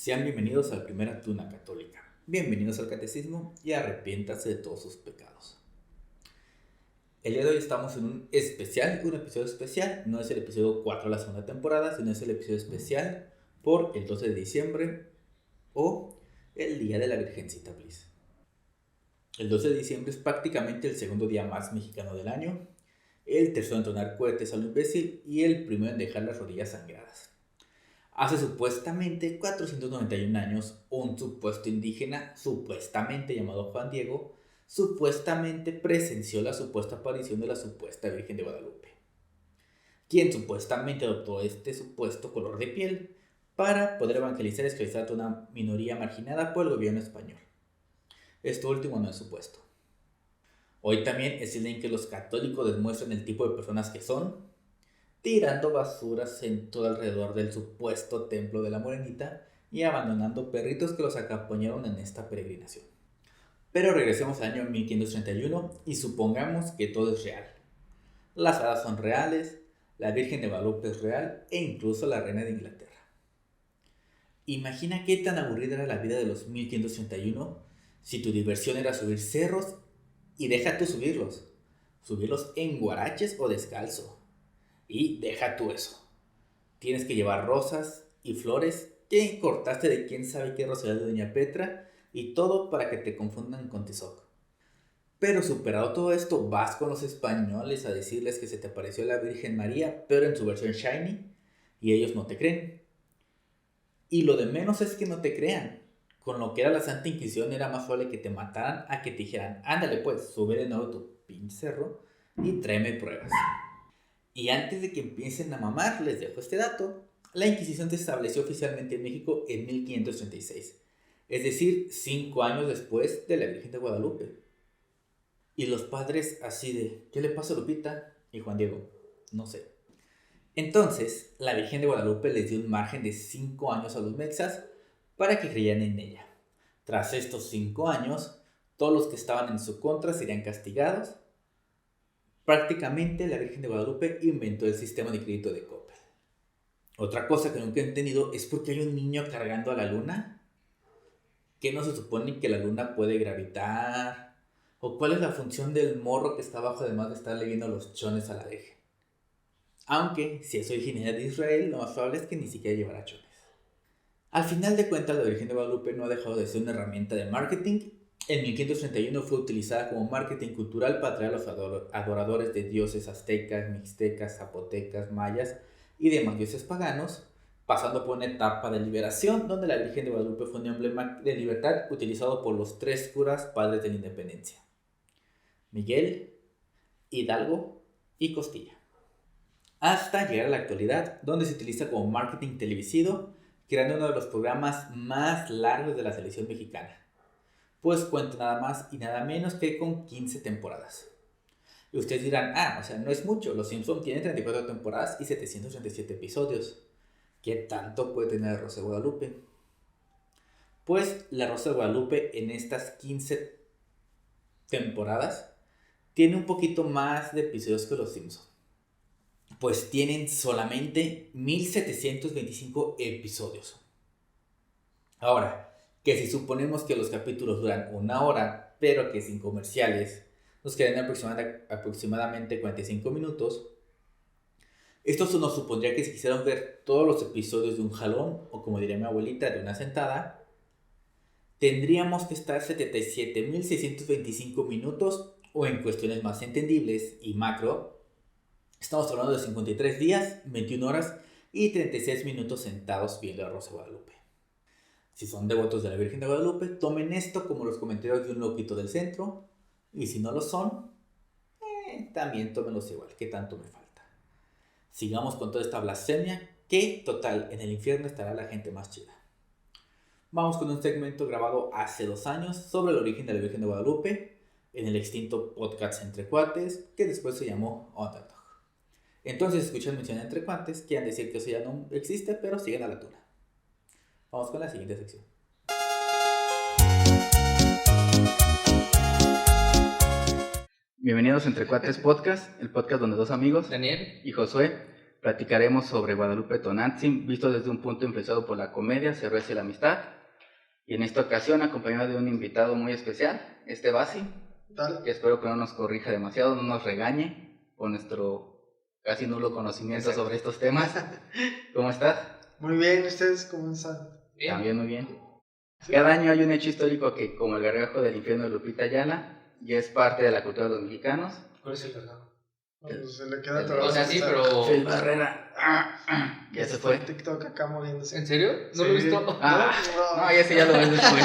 Sean bienvenidos a la primera tuna católica. Bienvenidos al catecismo y arrepiéntase de todos sus pecados. El día de hoy estamos en un episodio especial. No es el episodio 4 de la segunda temporada, sino es el episodio especial por el 12 de diciembre o el Día de la Virgencita Bliss. El 12 de diciembre es prácticamente el segundo día más mexicano del año, el tercero en tronar cohetes a lo imbécil y el primero en dejar las rodillas sangradas. Hace supuestamente 491 años, un supuesto indígena, supuestamente llamado Juan Diego, supuestamente presenció la supuesta aparición de la supuesta Virgen de Guadalupe, quien supuestamente adoptó este supuesto color de piel para poder evangelizar y esclavizar a una minoría marginada por el gobierno español. Esto último no es supuesto. Hoy también es el día en que los católicos demuestran el tipo de personas que son, tirando basuras en todo alrededor del supuesto templo de la Morenita y abandonando perritos que los acompañaron en esta peregrinación. Pero regresemos al año 1531 y supongamos que todo es real. Las hadas son reales, la Virgen de Guadalupe es real e incluso la Reina de Inglaterra. Imagina qué tan aburrida era la vida de los 1531 si tu diversión era subir cerros y deja tú subirlos en guaraches o descalzo. Y deja tú eso. Tienes que llevar rosas y flores que cortaste de quién sabe qué rosalía de Doña Petra y todo para que te confundan con Tizoc. Pero superado todo esto, vas con los españoles a decirles que se te apareció la Virgen María, pero en su versión shiny, y ellos no te creen. Y lo de menos es que no te crean. Con lo que era la Santa Inquisición era más probable que te mataran a que te dijeran, ándale pues, sube de nuevo tu pinche cerro y tráeme pruebas. Y antes de que empiecen a mamar, les dejo este dato. La Inquisición se estableció oficialmente en México en 1536. Es decir, 5 años después de la Virgen de Guadalupe. Y los padres así de, ¿qué le pasa a Lupita? Y Juan Diego, no sé. Entonces, la Virgen de Guadalupe les dio un margen de 5 años a los mexas para que creyeran en ella. Tras estos 5 años, todos los que estaban en su contra serían castigados. Prácticamente la Virgen de Guadalupe inventó el sistema de crédito de Coppel. Otra cosa que nunca he entendido es por qué hay un niño cargando a la luna. ¿Qué no se supone que la luna puede gravitar? ¿O cuál es la función del morro que está abajo además de estar leyendo los chones a la Virgen? Aunque, si es originaria de Israel, lo más probable es que ni siquiera llevará chones. Al final de cuentas, la Virgen de Guadalupe no ha dejado de ser una herramienta de marketing. En 1531 fue utilizada como marketing cultural para atraer a los adoradores de dioses aztecas, mixtecas, zapotecas, mayas y demás dioses paganos, pasando por una etapa de liberación donde la Virgen de Guadalupe fue un emblema de libertad utilizado por los 3 curas padres de la independencia: Miguel, Hidalgo y Costilla. Hasta llegar a la actualidad, donde se utiliza como marketing televisivo, creando uno de los programas más largos de la televisión mexicana. Pues cuenta nada más y nada menos que con 15 temporadas. Y ustedes dirán, no es mucho, Los Simpsons tienen 34 temporadas y 737 episodios. ¿Qué tanto puede tener La Rosa de Guadalupe? Pues La Rosa de Guadalupe en estas 15 temporadas tiene un poquito más de episodios que Los Simpsons. Pues tienen solamente 1725 episodios. Ahora, que si suponemos que los capítulos duran 1 hora, pero que sin comerciales nos quedan aproximadamente 45 minutos, esto nos supondría que si quisieran ver todos los episodios de un jalón, o como diría mi abuelita, de una sentada, tendríamos que estar 77.625 minutos, o en cuestiones más entendibles y macro, estamos hablando de 53 días, 21 horas y 36 minutos sentados viendo La Rosa de Guadalupe. Si son devotos de la Virgen de Guadalupe, tomen esto como los comentarios de un loquito del centro. Y si no lo son, también tómenlos igual, que tanto me falta. Sigamos con toda esta blasfemia, que total, en el infierno estará la gente más chida. Vamos con un segmento grabado hace 2 años sobre el origen de la Virgen de Guadalupe, en el extinto podcast Entre Cuates, que después se llamó Underdog. Entonces escuchan mencionar Entre Cuates, quieren decir que eso ya no existe, pero siguen a la tuna. Vamos con la siguiente sección. Bienvenidos a Entre Cuates Podcast, el podcast donde 2 amigos, Daniel y Josué, Platicaremos sobre Guadalupe Tonantzin, visto desde un punto influenciado por la comedia, se reza la amistad. Y en esta ocasión, acompañado de un invitado muy especial, Basi, que espero que no nos corrija demasiado, no nos regañe por nuestro casi nulo conocimiento sobre estos temas. ¿Cómo estás? Muy bien, ¿ustedes cómo están? Bien. También muy bien. Cada año hay un hecho histórico que, como el gargajo del infierno de Lupita Ayala, ya es parte de la cultura de los mexicanos. ¿Cuál es el gargajo? Pues se le queda todo. O sea, sí, pero... Phil Barrera. Ya se fue. TikTok acá moviéndose. ¿En serio? No lo he visto. No, ese ya lo ves después.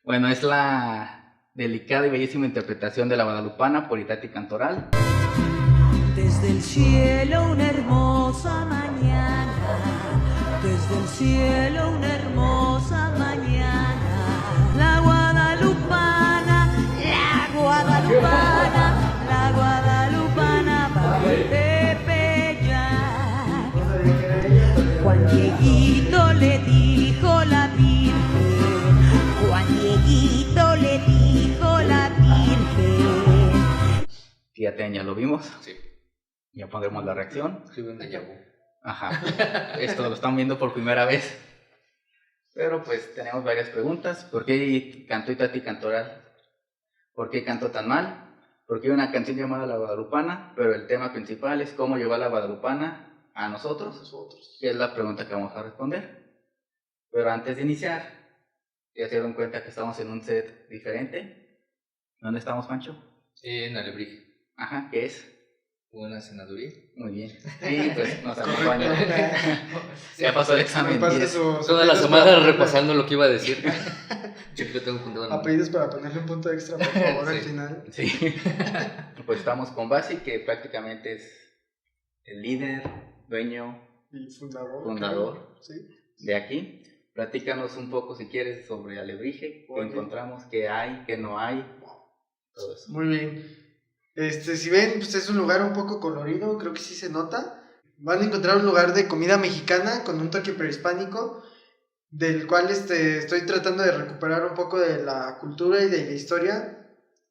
Bueno, es la delicada y bellísima interpretación de la Guadalupana por Itati Cantoral. Desde el cielo una hermosa mañana, desde el cielo una hermosa mañana, la Guadalupana, la Guadalupana, la Guadalupana bajo el Tepeyac. Juan Dieguito le dijo la Virgen, Juan Dieguito le dijo la Virgen. Fíjate, ya lo vimos. Sí. Ya pondremos la reacción. Sí, un déjà vu. Ajá. Esto lo están viendo por primera vez. Pero pues tenemos varias preguntas. ¿Por qué cantó Itati Cantoral? ¿Por qué cantó tan mal? ¿Por qué hay una canción llamada La Guadalupana? Pero el tema principal es cómo llegó a la Guadalupana a nosotros. Que es la pregunta que vamos a responder. Pero antes de iniciar, ya se dieron cuenta que estamos en un set diferente. ¿Dónde estamos, Pancho? En Alebrije. Ajá, ¿qué es? Una senaduría. Muy bien. Sí, pues nos acompaña. Ya pasó el examen. Toda la semana repasando lo que iba a decir. Yo creo que tengo apuntado. Apellidos para ponerle un punto extra, por favor, Sí. al final. Sí. Pues estamos con Basi, que prácticamente es el líder, dueño, Y fundador. Fundador. Sí. de aquí. Platícanos un poco, si quieres, sobre Alebrije, qué encontramos, qué hay, qué no hay, todo eso. Muy bien. Si ven, pues es un lugar un poco colorido, creo que sí se nota. Van a encontrar un lugar de comida mexicana con un toque prehispánico, del cual estoy tratando de recuperar un poco de la cultura y de la historia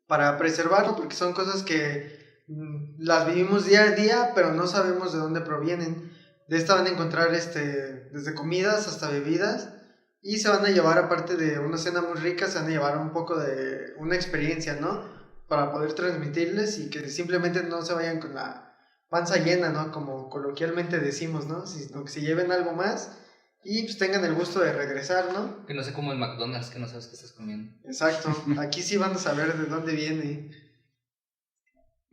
para preservarlo, porque son cosas que las vivimos día a día, pero no sabemos de dónde provienen. De esta van a encontrar desde comidas hasta bebidas, y se van a llevar, aparte de una cena muy rica, se van a llevar un poco de una experiencia, ¿no? Para poder transmitirles y que simplemente no se vayan con la panza llena, ¿no? Como coloquialmente decimos, ¿no? Sino que se lleven algo más y pues tengan el gusto de regresar, ¿no? Que no sé, como el McDonald's, que no sabes qué estás comiendo. Exacto, aquí sí van a saber de dónde viene.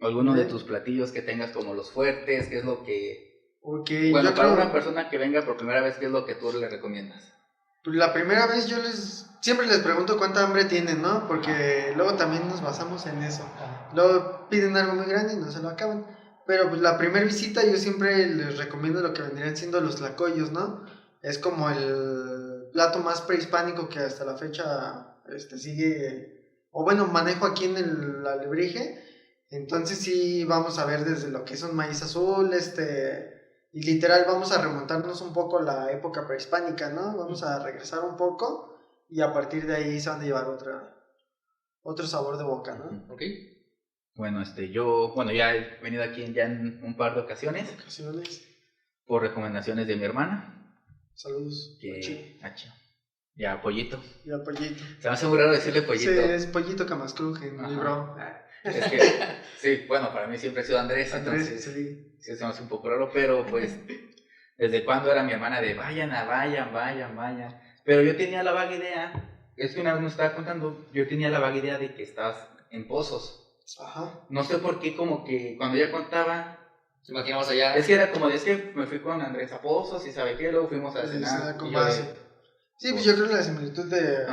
¿Alguno de tus platillos que tengas como los fuertes? ¿Qué es lo que... Ok, Bueno, yo para creo... una persona que venga por primera vez, ¿qué es lo que tú le recomiendas? Pues la primera vez siempre les pregunto cuánta hambre tienen, ¿no? Porque luego también nos basamos en eso. Luego piden algo muy grande y no se lo acaban. Pero pues la primera visita yo siempre les recomiendo lo que vendrían siendo los tlacoyos, ¿no? Es como el plato más prehispánico que hasta la fecha sigue, o bueno, manejo aquí en el Alebrije. Entonces sí vamos a ver desde lo que es un maíz azul, y literal vamos a remontarnos un poco a la época prehispánica, ¿no? Vamos a regresar un poco y a partir de ahí se van a llevar otro sabor de boca, ¿no? ¿Ok? Bueno, yo ya he venido aquí ya en un par de ocasiones por recomendaciones de mi hermana. Saludos. Ya, Pollito. Ya, Pollito. Se me hace muy raro decirle Pollito. Sí, es Pollito Camascruje, mi bro. Es que, sí, bueno, para mí siempre ha sido Andrés, entonces sí, se me hace un poco raro, pero pues, desde cuando era mi hermana de vayan. Pero yo tenía la vaga idea, es que una vez me estaba contando, yo tenía la vaga idea de que estabas en Pozos. Ajá. No sé por qué, como que cuando ella contaba, ¿Se imaginamos allá? es que era como, es que me fui con Andrés a Pozos y sabe qué, luego fuimos a cenar. Con Y yo base. Sí, pues yo creo que la similitud de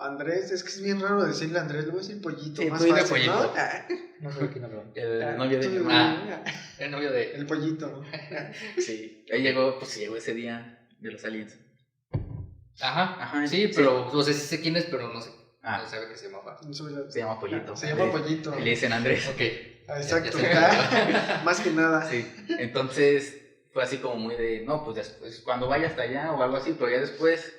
Andrés, es que es bien raro decirle Andrés, le voy a decir Pollito, sí, más tú dile fácil, Pollito. No sé quién habló. el novio de mi tú- hermana. El novio de... El Pollito. Sí, él llegó ese día de los aliens. Ajá, sí, sí. pero no sé si sé quién es, pero no sé. Ah. No sabe que se llama Juan. Se llama Pollito. Se llama Pollito. Y le dicen Andrés. Ok. Exacto. Ya Más que nada. Sí, entonces fue así como muy de, no, pues después, cuando vaya hasta allá o algo así, pero ya después,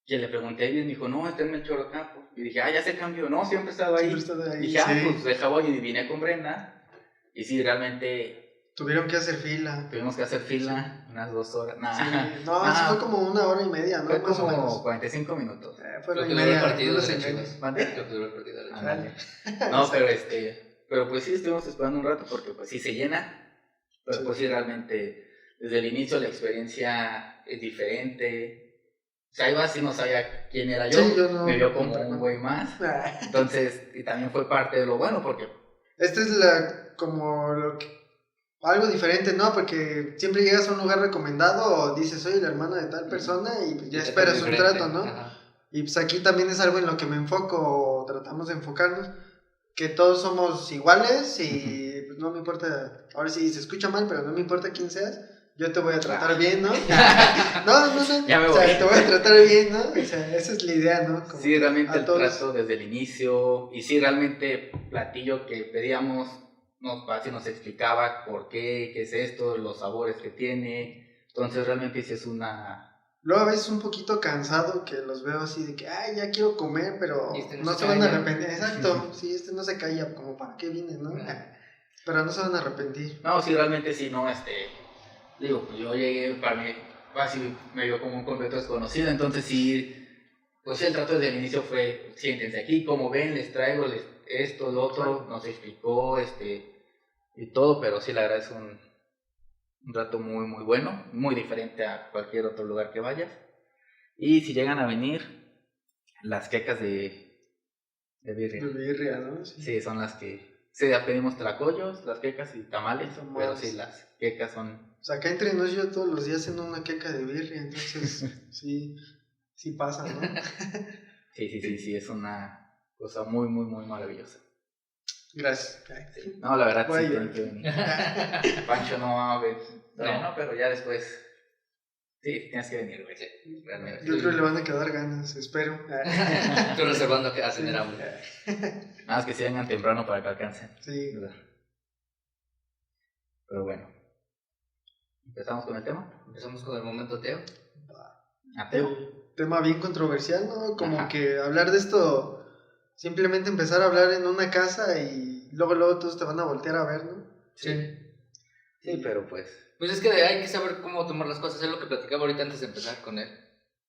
que le pregunté a él y me dijo, no, está en el Chorocampo. Y dije, ya se cambió, no, siempre he estado ahí. Siempre he estado ahí, Y dije, sí. pues deja voy y vine con Brenda. Y sí, realmente Tuvieron que hacer fila. Tuvimos que hacer fila unas 2 horas. Nah. Sí. No, eso fue como 1 hora y media, ¿no? Fue Más o como menos. 45 minutos. Fue Lo hora que y duró el media. partido no de sé las qué. Chivas. ¿Mande? Lo que duró el partido de las Chivas. Ándale. No, pero pues sí estuvimos esperando un rato porque pues sí se llena, pero Sí. pues sí realmente desde el inicio la experiencia es diferente. O sea, iba así, no sabía quién era yo, Sí, yo no- me vio como no- un güey más, entonces, y también fue parte de lo bueno porque Esta es algo diferente, ¿no? Porque siempre llegas a un lugar recomendado o dices, soy el hermano de tal persona y pues ya esperas un Diferente. trato, ¿no? Ajá. Y pues aquí también es algo en lo que me enfoco, o tratamos de enfocarnos, que todos somos iguales y pues no me importa, ahora sí se escucha mal, pero no me importa quién seas, yo te voy a tratar bien, ¿no? No, Ya me o sea, voy. te voy a tratar bien, ¿no? O sea, esa es la idea, ¿no? Como sí, realmente a el todos. trato desde el inicio, y sí, realmente platillo que pedíamos, así nos explicaba por qué es esto, los sabores que tiene, entonces realmente sí es una... Luego a veces un poquito cansado que los veo así de que, ay, ya quiero comer, pero Y este no, no se se van a calla. arrepentir. Exacto, sí, no se calla, como para qué vine, ¿no? Pero no se van a arrepentir. No, sí, realmente sí, no, digo, pues yo llegué, para mí, así me vio como un completo desconocido, entonces sí, pues el trato desde el inicio fue, siéntense aquí, como ven, les traigo esto, lo otro, nos explicó, y todo, pero sí, la verdad es un trato muy, muy bueno, muy diferente a cualquier otro lugar que vayas, y si llegan a venir, las quecas de birria, De birria, ¿no? sí, son las que... Sí, ya pedimos tlacoyos, las quecas y tamales, Tamales. pero sí, las quecas son... O sea, acá entre nos yo todos los días haciendo una queca de birria, entonces sí pasa, ¿no? Sí, es una cosa muy, muy, muy maravillosa. Gracias. Sí. No, la verdad Voy a sí llorar. tienen que venir. Pancho no va a ver. No, pero ya después... Sí, tienes que venir, güey. Realmente. Yo creo que le van a quedar ganas, espero. Estoy reservando que hacen el hambre. Nada más que se vengan temprano para que alcancen. Sí. Pero bueno. ¿Empezamos con el tema? Empezamos con el momento Teo. Ateo. Tema bien controversial, ¿no? Como Ajá. que hablar de esto, simplemente empezar a hablar en una casa y luego todos te van a voltear a ver, ¿no? Sí. Sí, pero pues... Pues es que hay que saber cómo tomar las cosas. Es lo que platicaba ahorita antes de empezar con él.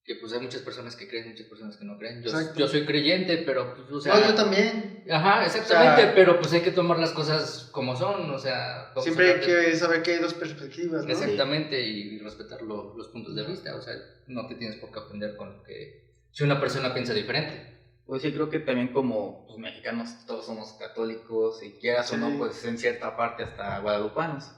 Que pues hay muchas personas que creen, muchas personas que no creen. Exacto. Yo soy creyente, pero pues, o sea... No, yo también. Ajá, exactamente, O sea, pero pues hay que tomar las cosas como son, o sea... vamos Siempre a hay hablar de- que saber que hay dos perspectivas, ¿no? Exactamente, y respetar los puntos de vista, o sea, no te tienes por qué ofender con lo que... Si una persona piensa diferente. Pues sí, creo que también como pues, mexicanos todos somos católicos y quieras o Sí. no, pues en cierta parte hasta guadalupanos.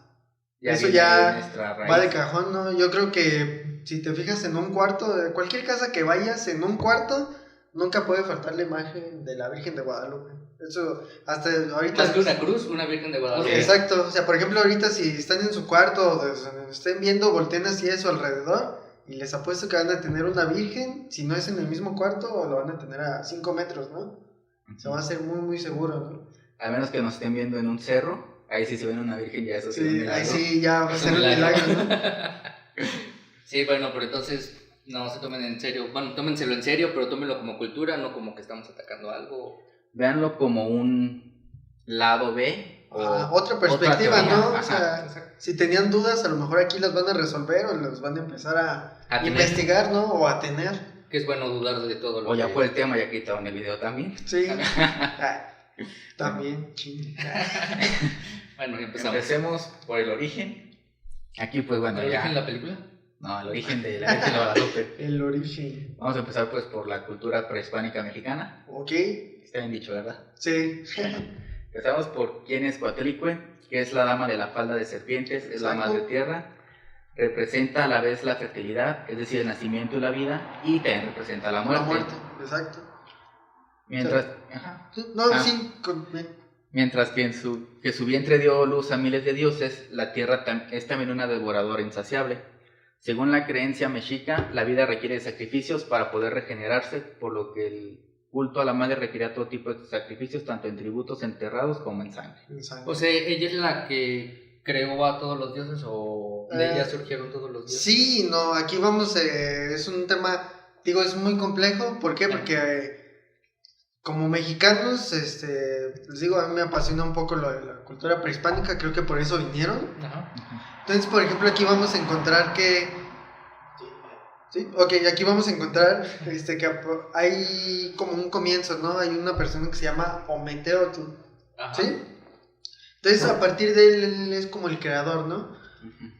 Eso viene ya de nuestra raíz. Va de cajón, ¿no? Yo creo que si te fijas en un cuarto, cualquier casa que vayas, en un cuarto, nunca puede faltar la imagen de la Virgen de Guadalupe. Eso, hasta ahorita... Más que una cruz, una Virgen de Guadalupe. Exacto, o sea, por ejemplo, ahorita si están en su cuarto o donde estén viendo, volteen así a su alrededor y les apuesto que van a tener una virgen, si no es en el mismo cuarto, o lo van a tener a 5 metros, ¿no? O sea, va a ser muy, muy seguro, ¿no? A menos que nos estén viendo en un cerro, ahí sí se ven una virgen, ya eso sí. es un Sí, milagro. ahí sí ya va a Es ser un un milagro. milagro, ¿no? Sí, bueno, pero entonces no se tomen en serio. Bueno, tómenselo en serio, pero tómenlo como cultura, no como que estamos atacando algo. Véanlo como un lado B. O Otra perspectiva, teoría, ¿no? O ajá. sea, si tenían dudas, a lo mejor aquí las van a resolver o las van a empezar a tener. investigar, ¿no? O a tener. Que es bueno dudar de todo lo O ya que... fue el tema, ya quitaron el video también. Sí. Ah, también, ching. Bueno, empezamos. Empecemos por el origen. Aquí pues bueno, ¿El ya... origen de la película? No, el origen de la Virgen de Guadalupe. El origen. Vamos a empezar pues por la cultura prehispánica mexicana. Ok. Está bien dicho, ¿verdad? Sí. Empezamos por quién es Coatlicue, que es la dama de la falda de serpientes, es la Exacto. madre tierra. Representa a la vez la fertilidad, es decir, el nacimiento y la vida, y también representa la muerte. La muerte, exacto. Mientras, No, Ah. sí. mientras que su vientre dio luz a miles de dioses, la tierra es también una devoradora insaciable. Según la creencia mexica, la vida requiere sacrificios para poder regenerarse, por lo que el culto a la madre requería todo tipo de sacrificios, tanto en tributos enterrados como en sangre. O sea, ¿ella es la que creó a todos los dioses o de ella surgieron todos los dioses? Sí, no, aquí vamos, es un tema, digo, es muy complejo. ¿Por qué? Porque como mexicanos, les digo, a mí me apasiona un poco lo de la cultura prehispánica, creo que por eso vinieron. Ajá. Entonces, por ejemplo, aquí vamos a encontrar que... ¿Sí? Ok, aquí vamos a encontrar que hay como un comienzo, ¿no? Hay una persona que se llama Ometeotl, Ajá. ¿sí? Entonces, a partir de él es como el creador, ¿no?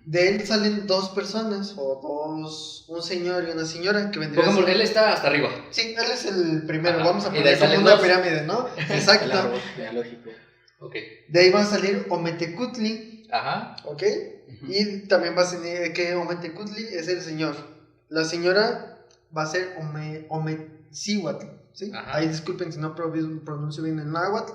De él salen dos personas, un señor y una señora que vendrían... Pongamos, él está hasta arriba. Sí, él es el primero, Ajá. vamos a Y de ahí poner como salen una dos. pirámide, ¿no? Exacto. El árbol genealógico. Ok. De ahí va a salir Ometecutli, Ajá. ¿ok? Y también va a salir que Ometecutli es el señor. La señora va a ser Ometzihuatl, ¿sí? Ajá. Ahí disculpen si no pronuncio bien el náhuatl,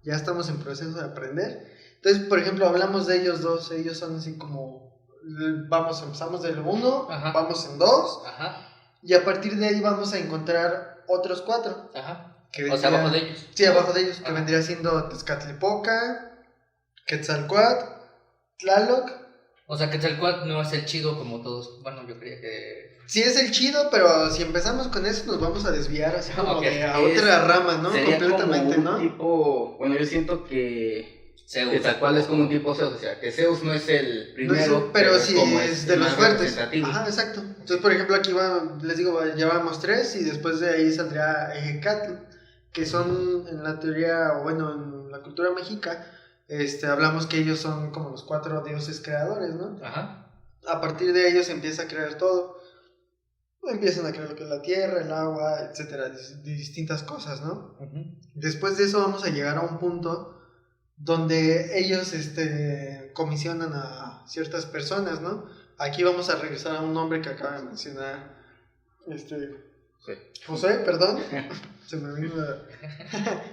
ya estamos en proceso de aprender. Entonces, por ejemplo, hablamos de ellos dos, ellos son así como, empezamos del 1, Ajá. vamos en 2, Ajá. y a partir de ahí vamos a encontrar otros 4. Ajá. Que O sea, abajo de ellos. Sí, abajo de ellos, que Ajá. vendría siendo Tezcatlipoca, Quetzalcóatl, Tlaloc. O sea, Quetzalcóatl no es el chido como todos. Bueno, yo creía que... Sí es el chido, pero si empezamos con eso nos vamos a desviar así como Ok. a otra rama, ¿no? Sería Completamente, como un ¿no? tipo, bueno, yo siento que Zeus. Quetzalcóatl es como un tipo Zeus, o sea, que Zeus no es el No primero, sé, pero sí como es el de los más fuertes. representativo. Ajá, exacto. Entonces, por ejemplo, aquí les digo, llevamos 3 y después de ahí saldría Ejecatl, que son en la teoría, o bueno, en la cultura mexica, hablamos que ellos son como los 4 dioses creadores, ¿no? Ajá. A partir de ellos se empieza a crear todo. Empiezan a crear lo que es la tierra, el agua, etcétera, distintas cosas, ¿no? Después de eso vamos a llegar a un punto donde ellos comisionan a ciertas personas, ¿no? Aquí vamos a regresar a un nombre que acaba de mencionar José, perdón. Se me vino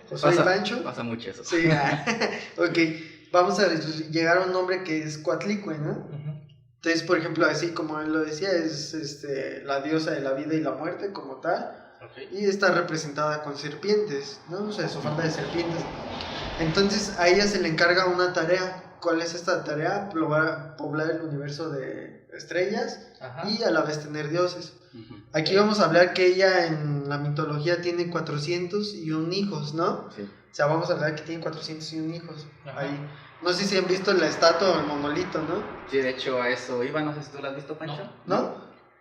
José y Pancho. Pasa mucho eso. Sí, ok. Vamos a llegar a un nombre que es Coatlicue, ¿no? Entonces, por ejemplo, así como él lo decía, es la diosa de la vida y la muerte como tal. Okay. Y está representada con serpientes, ¿no? O sea, su falda de serpientes. Entonces, a ella se le encarga una tarea. ¿Cuál es esta tarea? Poblar el universo de estrellas. Ajá. Y a la vez tener dioses. Aquí vamos a hablar que ella en la mitología tiene 401 hijos, ¿no? Sí. O sea, vamos a hablar que tiene 401 hijos. Ajá. Ahí. No sé si han visto la estatua o el monolito, ¿no? Sí, de hecho a eso iba, no sé si tú lo has visto, Pancho. ¿No?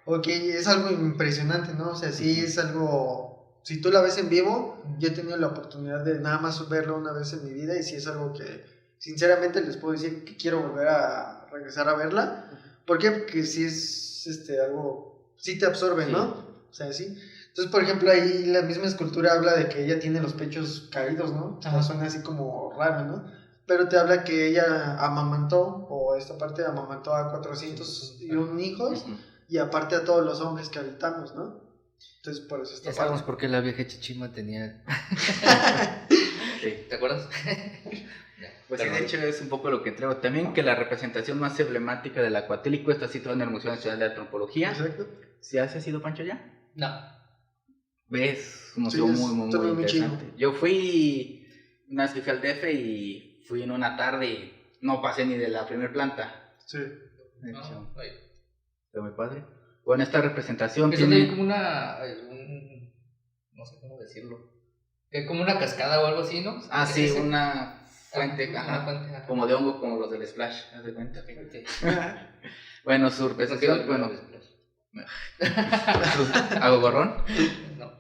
Ok, es algo impresionante, ¿no? O sea, sí es algo... Si tú la ves en vivo, yo he tenido la oportunidad de nada más verlo una vez en mi vida y sí es algo que, sinceramente, les puedo decir que quiero volver a regresar a verla. ¿Por qué? Porque sí es algo... Sí te absorbe, Sí. ¿no? O sea, sí. Entonces, por ejemplo, ahí la misma escultura habla de que ella tiene los pechos caídos, ¿no? O sea, Ajá. suena así como raro, ¿no? Pero te habla que ella amamantó, o esta parte amamantó a 401 hijos, y aparte a todos los hombres que habitamos, ¿no? Entonces, por eso esta Ya sabemos parte. por qué la vieja Chichima tenía... Sí. ¿Te acuerdas? Pues sí, de hecho es un poco lo que entrego. También que la representación más emblemática de la Coatlicue está situada en el Museo Nacional de Antropología. Exacto. ¿Sí has sido, Pancho, ya? No. ¿Ves? Un museo Sí, es muy todo muy chido. interesante. Yo fui una vez que fui al DF y fui en una tarde y no pasé ni de la primera planta. Sí. De hecho, No, fue muy padre. Bueno, esta representación es donde hay tiene... como una... no sé cómo decirlo. Que como una cascada o algo así, ¿no? Ah, ¿Es sí, ese? una fuente, Una ajá, fuente, ajá. como de hongo, como los del Splash, ¿haz de cuenta? Ok. Bueno, su representación, bueno, ¿hago gorrón? No.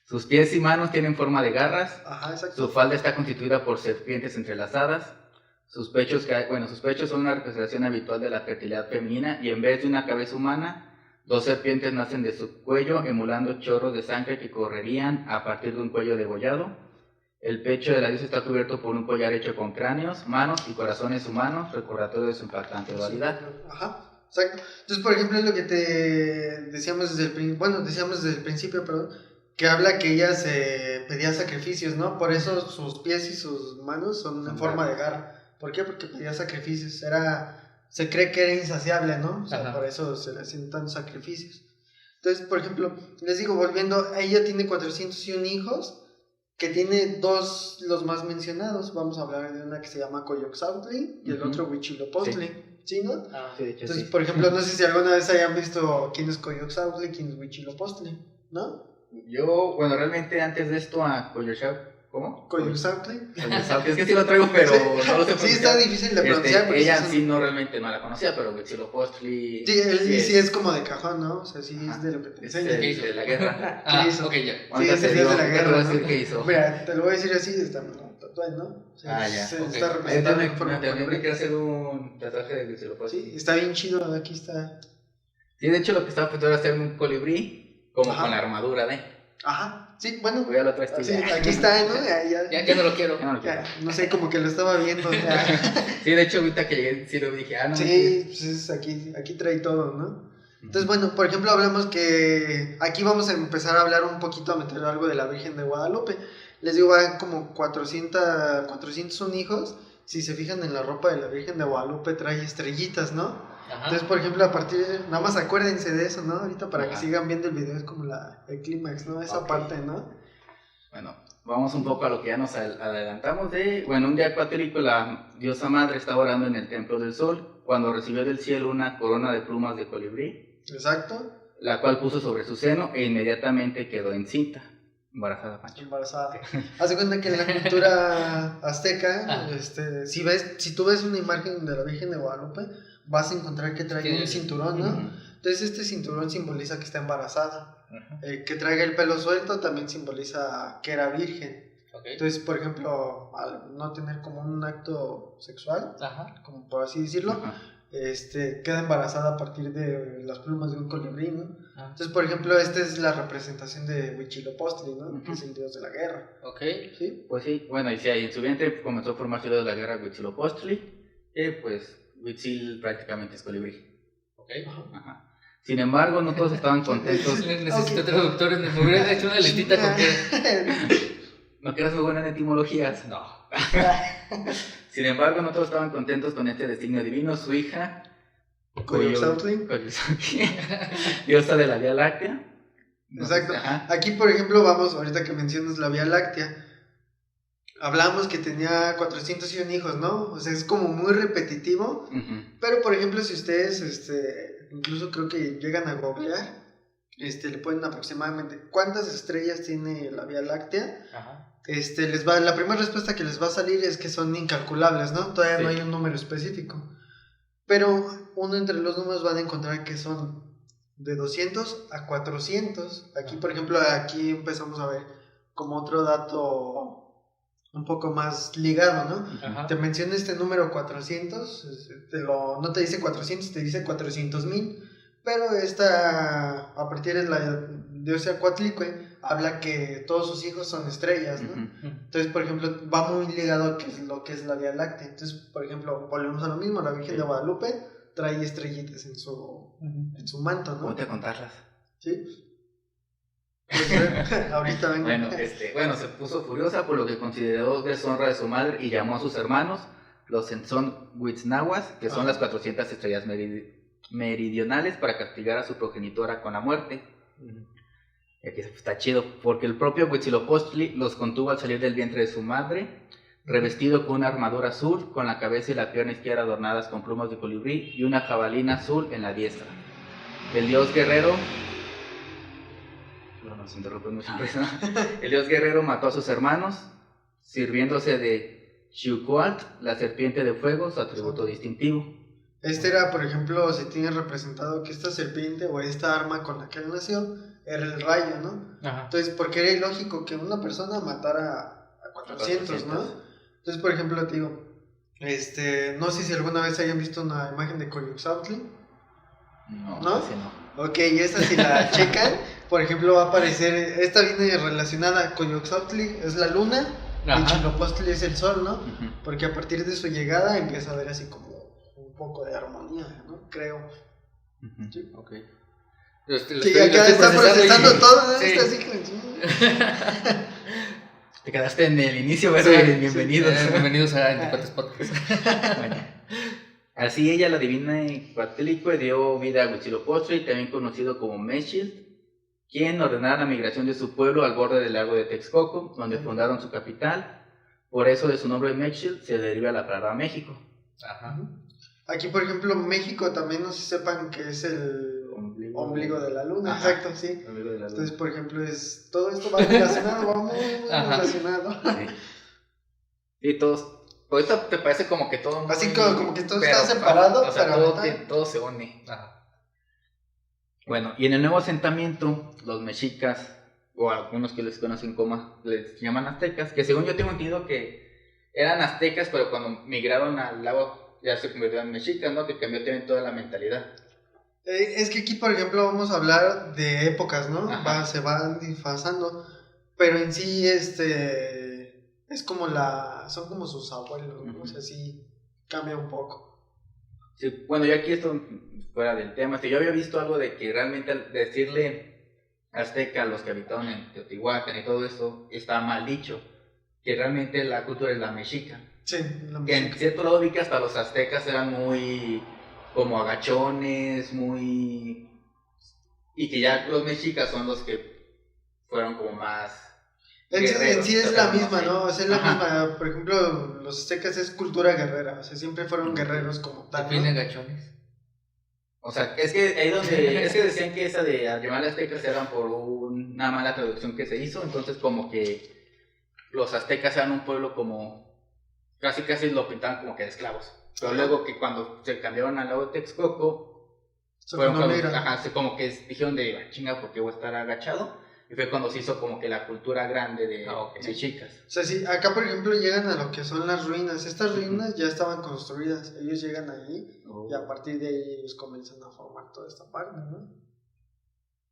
Sus pies y manos tienen forma de garras. Ajá, exacto. Su falda está constituida por serpientes entrelazadas. Sus pechos son una representación habitual de la fertilidad femenina y en vez de una cabeza humana, 2 serpientes nacen de su cuello emulando chorros de sangre que correrían a partir de un cuello degollado. El pecho de la diosa está cubierto por un collar hecho con cráneos, manos y corazones humanos, recordatorio de su impactante dualidad. Ajá, exacto. Entonces, por ejemplo, es lo que te decíamos desde el principio, perdón, que habla que ella se pedía sacrificios, ¿no? Por eso sus pies y sus manos son en forma de garra. ¿Por qué? Porque pedía sacrificios. Se cree que era insaciable, ¿no? O sea, Ajá. por eso se le hacían tantos sacrificios. Entonces, por ejemplo, les digo, volviendo, ella tiene 401 hijos, que tiene 2 los más mencionados. Vamos a hablar de una que se llama Coyoxautli y el Ujú. otro Huitzilopochtli, ¿sí, no? Ah, Sí, de hecho, Entonces, sí. por ejemplo, no sé si alguna vez hayan visto quién es Coyoxautli y quién es Huitzilopochtli, ¿no? Yo, bueno, realmente antes de esto a Coyoshao, ¿cómo? Coyoxauhtli. Coyoshao, es que sí lo traigo, pero no lo sé Sí, está difícil de pronunciar. porque ella son- sí no realmente no la conocía, pero Huitzilopochtli Sí, es como de cajón, ¿no? O sea, sí es de lo que te es enseñan. de la guerra. Ah, Sí, eso. ok, ya. Ahorita es te el digo, dios de la ahorita te voy guerra, a decir ¿no? qué hizo. Mira, te lo voy a decir así, está tatuado, ¿no? O sea, Ya. se ok. está Yo representando en forma también me colibrí. quiero hacer un tatuaje de Huitzilopochtli. Sí, está bien chido, aquí está. Sí, de hecho lo que estaba pensando era hacerme un colibrí, como Ajá. con la armadura de. Ajá, sí, bueno. Pues ya lo traes tú Sí, ya. aquí está, ¿no? Ya no lo quiero. Ya no lo quiero. Ya, no sé, como que lo estaba viendo. Ya. Sí, de hecho ahorita que llegué sí lo dije, no. Sí, pues es aquí trae todo, ¿no? Entonces, bueno, por ejemplo, hablamos que aquí vamos a empezar a hablar un poquito, a meter algo de la Virgen de Guadalupe. Les digo, van como 401 hijos. Si se fijan en la ropa de la Virgen de Guadalupe, trae estrellitas, ¿no? Ajá. Entonces, por ejemplo, a partir de... Nada más acuérdense de eso, ¿no? Ahorita para que Ajá. sigan viendo el video, es como el clímax, ¿no? Esa Ok. parte, ¿no? Bueno, vamos un poco a lo que ya nos adelantamos de... Bueno, un día Cuatlico, la diosa madre, estaba orando en el Templo del Sol cuando recibió del cielo una corona de plumas de colibrí, Exacto. la cual puso sobre su seno e inmediatamente quedó encinta, embarazada, Pancho. Embarazada. Haz de cuenta que en la cultura azteca, Ah. si tú ves una imagen de la Virgen de Guadalupe, vas a encontrar que trae Sí, un cinturón, ¿no? Ujú. Entonces este cinturón simboliza que está embarazada. Ajá. Que traiga el pelo suelto también simboliza que era virgen. Ok. Entonces, por ejemplo, al no tener como un acto sexual, Ajá. como por así decirlo, Ajá. queda embarazada a partir de las plumas de un colibrí, ¿no? Ah, Entonces, por ejemplo, esta es la representación de Huitzilopochtli, ¿no? Ujú. Que es el dios de la guerra, ok. ¿sí? Pues sí, bueno, y si ahí en su vientre comenzó a formarse de la guerra Huitzilopochtli, pues Huitzil prácticamente es colibrí. Ok. Ajá. Sin embargo, no todos estaban contentos. Necesito Ok. traductores. Me hubiera hecho una listita con que. ¿No que eras muy buena en etimologías? No. Sin embargo, no todos estaban contentos con este designio divino. Su hija, Coyoxauhtli. Coyoxauhtli, diosa de la Vía Láctea. Exacto. Ajá. Aquí, por ejemplo, vamos, ahorita que mencionas la Vía Láctea, hablamos que tenía 401 hijos, ¿no? O sea, es como muy repetitivo, Ujú. pero por ejemplo, si ustedes, incluso creo que llegan a googlear, le ponen aproximadamente cuántas estrellas tiene la Vía Láctea, Ajá. la primera respuesta que les va a salir es que son incalculables, ¿no? Todavía no Sí. hay un número específico, pero uno entre los números van a encontrar que son de 200 a 400. Aquí, por ejemplo, aquí empezamos a ver como otro dato un poco más ligado, ¿no? Ajá. Te menciona este número 400, no te dice 400, te dice 400,000, pero a partir de la diosa Coatlicue, habla que todos sus hijos son estrellas, ¿no? Ujú. Entonces, por ejemplo, va muy ligado a lo que es la Vía Láctea. Entonces, por ejemplo, volvemos a lo mismo, la Virgen de Guadalupe trae estrellitas en su manto, ¿no? Ponte a contarlas. ¿Sí? Puedes ver, ahorita vengo. Bueno, se puso furiosa por lo que consideró deshonra de su madre y llamó a sus hermanos, los Enzón Huitznahuas, que son Ajá. las 400 estrellas meridionales, para castigar a su progenitora con la muerte. Y aquí está chido, porque el propio Huitzilopochtli los contuvo al salir del vientre de su madre, revestido con una armadura azul, con la cabeza y la pierna izquierda adornadas con plumas de colibrí y una jabalina azul en la diestra. El dios guerrero... No, nos interrumpe mucho. El dios guerrero mató a sus hermanos, sirviéndose de Xiucoatl, la serpiente de fuego, su atributo distintivo. Era, por ejemplo, se tiene representado que esta serpiente o esta arma con la que él nació era el rayo, ¿no? Ajá. Entonces, porque era ilógico que una persona matara a 400, ¿no? Entonces, por ejemplo, te digo, no sé si alguna vez hayan visto una imagen de Coyoxauhtli. No, ¿No? ese no. Ok, esa si la checan, por ejemplo, va a aparecer, esta viene relacionada a Coyoxauhtli, es la luna, y Ajá. Huitzilopochtli es el sol, ¿no? Ujú. Porque a partir de su llegada empieza a haber así como un poco de armonía, ¿no? Creo. Ujú. Sí. Ok. Lo Sí, estoy acá está procesando y- todo, ¿no? Sí. Está así que- Te quedaste en el inicio, ¿verdad? Sí, Bienvenidos. Bienvenidos a Antipates Podcast. Bueno, así ella, la divina Coatlicue, dio vida a Huitzilopochtli, también conocido como Mexilt, quien ordenara la migración de su pueblo al borde del lago de Texcoco, donde fundaron su capital. Por eso de su nombre Mexilt se deriva la palabra México. Ajá. Aquí, por ejemplo, México también no se sepan que es el ombligo de la luna, Ajá. exacto, sí. Ombligo de la luna. Entonces, por ejemplo, todo esto va relacionado, va muy Ajá. relacionado. Sí. Sí, todos. Ahorita te parece como que todo. Así muy- como que todo pero, está separado, o sea, pero todo se une. Ajá. Bueno, y en el nuevo asentamiento, los mexicas, o algunos que les conocen como les llaman aztecas, que según yo tengo entendido que eran aztecas, pero cuando migraron al lago ya se convirtieron en mexicas, ¿no? Que cambió también toda la mentalidad. Es que aquí, por ejemplo, vamos a hablar de épocas, ¿no? Ajá. Se van disfrazando, pero en sí, es como son como sus abuelos, ¿no? Ujú. O sea, sí cambia un poco. Sí, bueno, yo aquí esto fuera del tema, yo había visto algo de que realmente al decirle azteca a los que habitaban en Teotihuacán y todo esto, está mal dicho, que realmente la cultura es la mexica. Sí, la Que en música. cierto lado vi que hasta los aztecas eran muy como agachones, muy... Y que ya los mexicas son los que fueron como más... En sí guerreros, es la misma, sí. ¿no? O sea, es la Ajá. misma. Por ejemplo, los aztecas es cultura guerrera, o sea, siempre fueron guerreros como tal, Define ¿no? gachones. O sea, es que ahí donde... es que decían que esa de llamarle aztecas eran por una mala traducción que se hizo, entonces como que los aztecas eran un pueblo como... Casi lo pintaban como que de esclavos. Pero Ajá. luego que cuando se cambiaron al lado de Texcoco, Se fueron cuando cuando, migran. como que dijeron de chinga porque voy a estar agachado. Y fue cuando se hizo como que la cultura grande de Ok. mexicas. O sea, sí, acá por ejemplo llegan a lo que son las ruinas. Estas ruinas ya estaban construidas. Ellos llegan allí y a partir de ahí ellos comienzan a formar toda esta parte, ¿no?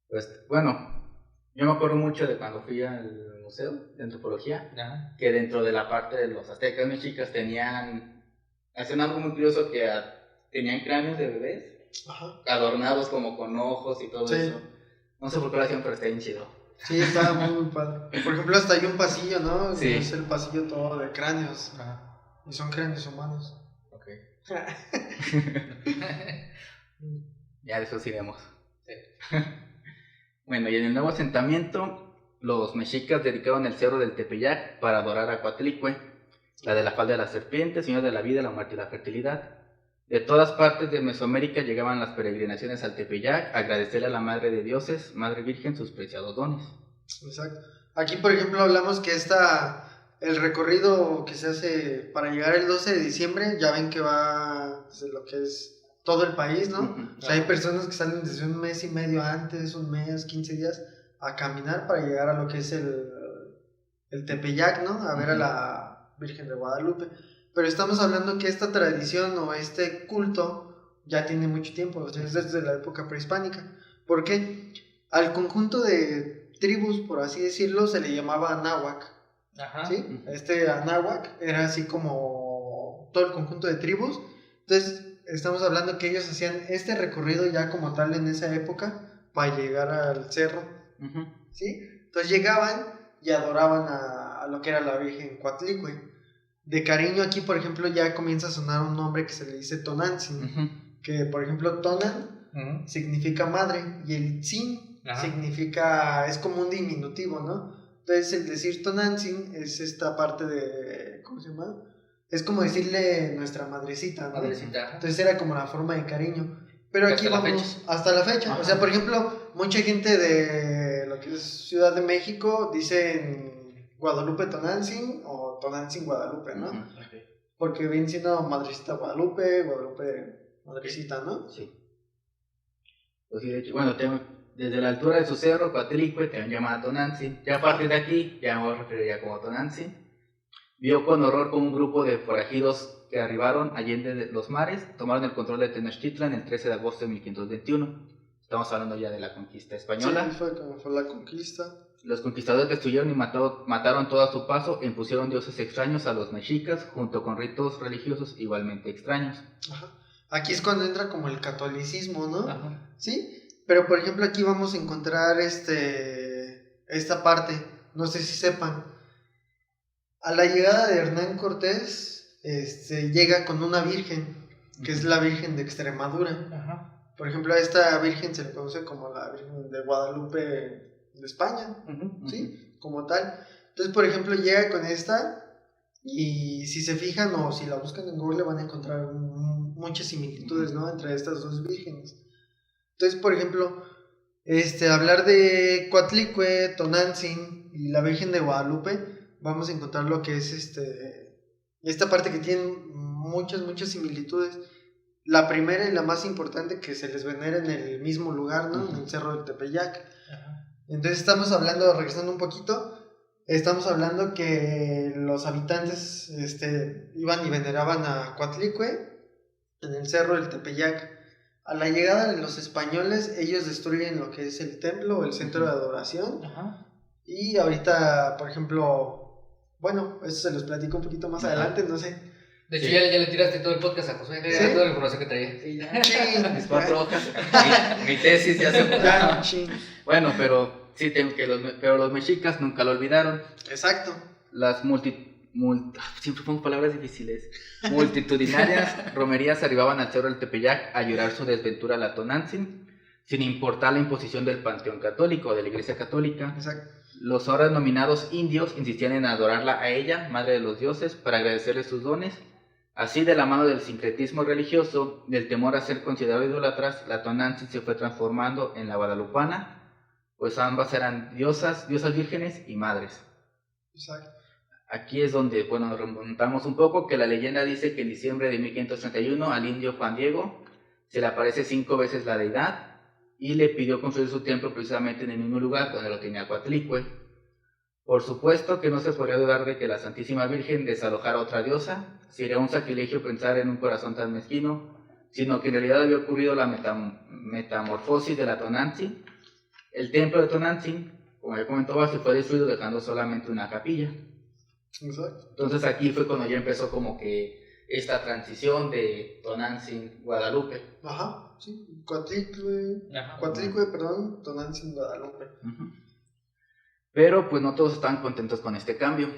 Pues bueno, yo me acuerdo mucho de cuando fui al museo de antropología, Ajá. que dentro de la parte de los aztecas mexicas hacían algo muy curioso que tenían cráneos de bebés Ajá. adornados como con ojos y todo Sí. eso. No sé por qué lo hacían, pero está bien chido. Sí, estaba muy padre. Por ejemplo, hasta hay un pasillo, ¿no? Sí. Es el pasillo todo de cráneos. Ajá. Y son cráneos humanos. Ok. Ya de eso sí vemos. Sí. Bueno, y en el nuevo asentamiento, los mexicas dedicaron el cerro del Tepeyac para adorar a Coatlicue, la de la falda de la serpiente, señor de la vida, la muerte y la fertilidad. De todas partes de Mesoamérica llegaban las peregrinaciones al Tepeyac a agradecerle a la Madre de Dioses, Madre Virgen, sus preciados dones. Exacto. Aquí, por ejemplo, hablamos que el recorrido que se hace para llegar el 12 de diciembre, ya ven que va desde lo que es todo el país, ¿no? Ujú. O sea, hay personas que salen desde un mes y medio antes, un mes, 15 días, a caminar para llegar a lo que es el Tepeyac, ¿no? A ver a la Virgen de Guadalupe. Pero estamos hablando que esta tradición o este culto ya tiene mucho tiempo, o sea, es desde la época prehispánica. ¿Por qué? Al conjunto de tribus, por así decirlo, se le llamaba Anáhuac, Ajá. ¿sí? Este Anáhuac era así como todo el conjunto de tribus. Entonces, estamos hablando que ellos hacían este recorrido ya como tal en esa época para llegar al cerro, Ujú. ¿sí? Entonces llegaban y adoraban a lo que era la Virgen Coatlicue. De cariño aquí, por ejemplo, ya comienza a sonar un nombre que se le dice Tonantzin, Ujú. que por ejemplo Tonan Ujú. significa madre y el Tzin Ajá. significa, es como un diminutivo, ¿no? Entonces el decir Tonantzin es esta parte de, ¿cómo se llama? Es como decirle nuestra madrecita, ¿no? Madrecita. Entonces era como la forma de cariño. Pero aquí Hasta la vamos hasta la fecha. Ajá. O sea, por ejemplo, mucha gente de lo que es Ciudad de México dicen Guadalupe Tonantzin o Tonantzin Guadalupe, ¿no? Ujú. Porque viene siendo Madrecita Guadalupe, Guadalupe Madrecita, ¿no? Sí. Pues sí, de hecho, bueno, desde la altura de su cerro, Coatlicue, también llamada Tonantzin, ya a partir de aquí, ya me voy a referir ya como Tonantzin, vio con horror como un grupo de forajidos que arribaron allende los mares, tomaron el control de Tenochtitlan el 13 de agosto de 1521. Estamos hablando ya de la conquista española. Sí, fue la conquista. Los conquistadores destruyeron y mataron todo a su paso e impusieron dioses extraños a los mexicas, junto con ritos religiosos igualmente extraños. Ajá. Aquí es cuando entra como el catolicismo, ¿no? Ajá. Sí, pero por ejemplo aquí vamos a encontrar esta parte, no sé si sepan. A la llegada de Hernán Cortés, llega con una virgen, que es la Virgen de Extremadura. Ajá. Por ejemplo, a esta virgen se le conoce como la Virgen de Guadalupe de España, Ujú. ¿sí? Como tal. Entonces, por ejemplo, llega con esta y si se fijan o si la buscan en Google van a encontrar muchas similitudes, ¿no? Entre estas dos vírgenes. Entonces, por ejemplo, hablar de Coatlicue, Tonantzin y la Virgen de Guadalupe, vamos a encontrar lo que es esta parte que tiene muchas similitudes. La primera y la más importante, que se les venera en el mismo lugar, ¿no? En el Cerro del Tepeyac. Entonces estamos hablando, regresando un poquito, estamos hablando que los habitantes iban y veneraban a Coatlicue en el Cerro del Tepeyac. A la llegada de los españoles, ellos destruyen lo que es el templo, el centro de adoración. Y ahorita, por ejemplo, bueno, eso se los platico un poquito más adelante, no sé. De hecho, ya le tiraste todo el podcast a Josué, ¿Sí? toda la información que traía. Mis 4 hojas, mi tesis ya se Ya, chin. Bueno, pero sí, pero los mexicas nunca lo olvidaron. Exacto. Las siempre pongo palabras difíciles. Multitudinarias romerías arribaban al Cerro del Tepeyac a llorar su desventura a la Tonantzin, sin importar la imposición del panteón católico o de la Iglesia Católica. Exacto. Los ahora denominados indios insistían en adorarla a ella, madre de los dioses, para agradecerle sus dones. Así, de la mano del sincretismo religioso, del temor a ser considerado idólatras, la Tonantzin se fue transformando en la guadalupana, pues ambas eran diosas vírgenes y madres. Exacto. Aquí es donde, bueno, nos remontamos un poco, que la leyenda dice que en diciembre de 1531 al indio Juan Diego se le aparece 5 veces la deidad y le pidió construir su templo precisamente en el mismo lugar donde lo tenía Coatlicue. Por supuesto que no se podría dudar de que la Santísima Virgen desalojara a otra diosa, sería un sacrilegio pensar en un corazón tan mezquino, sino que en realidad había ocurrido la metamorfosis de la Tonantzin. El templo de Tonantzin, como ya comentaba, se fue destruido dejando solamente una capilla. Exacto. Entonces aquí fue cuando ya empezó como que esta transición de Tonantzin, Guadalupe. Ajá, sí. Coatlicue, perdón, Tonantzin, Guadalupe. Pero pues no todos estaban contentos con este cambio.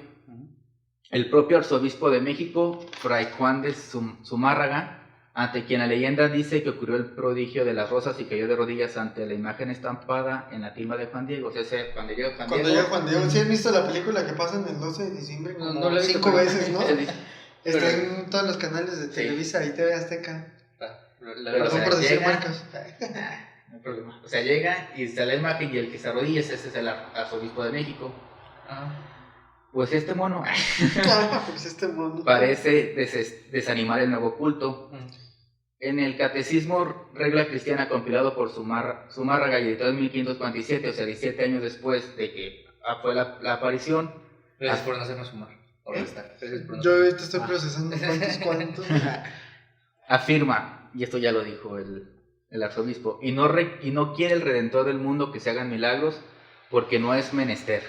El propio arzobispo de México, Fray Juan de Zumárraga, ante quien la leyenda dice que ocurrió el prodigio de las rosas y cayó de rodillas ante la imagen estampada en la timba de Juan Diego. O sea, cuando llega Juan Diego... ¿Sí han visto la película que pasa en el 12 de diciembre? Como No la he visto, 5 veces, ¿no? Está Pero- en todos los canales de Televisa y TV Azteca. La Pero, Perdón o sea, por decir llega- marcas. No hay problema. O sea, llega y está la imagen y el que se arrodilla, ese es el arzobispo de México. Pues este mono Pues este mundo. parece desanimar el nuevo culto. En el Catecismo Regla Cristiana, compilado por Zumárraga y editado en 1547, o sea, 17 años después de que fue la aparición, Gracias por no hacerme sumar. O restar. Gracias por no Yo sumar. ahorita estoy procesando cuántos. afirma, y esto ya lo dijo el arzobispo, y no quiere el Redentor del mundo que se hagan milagros, porque no es menester.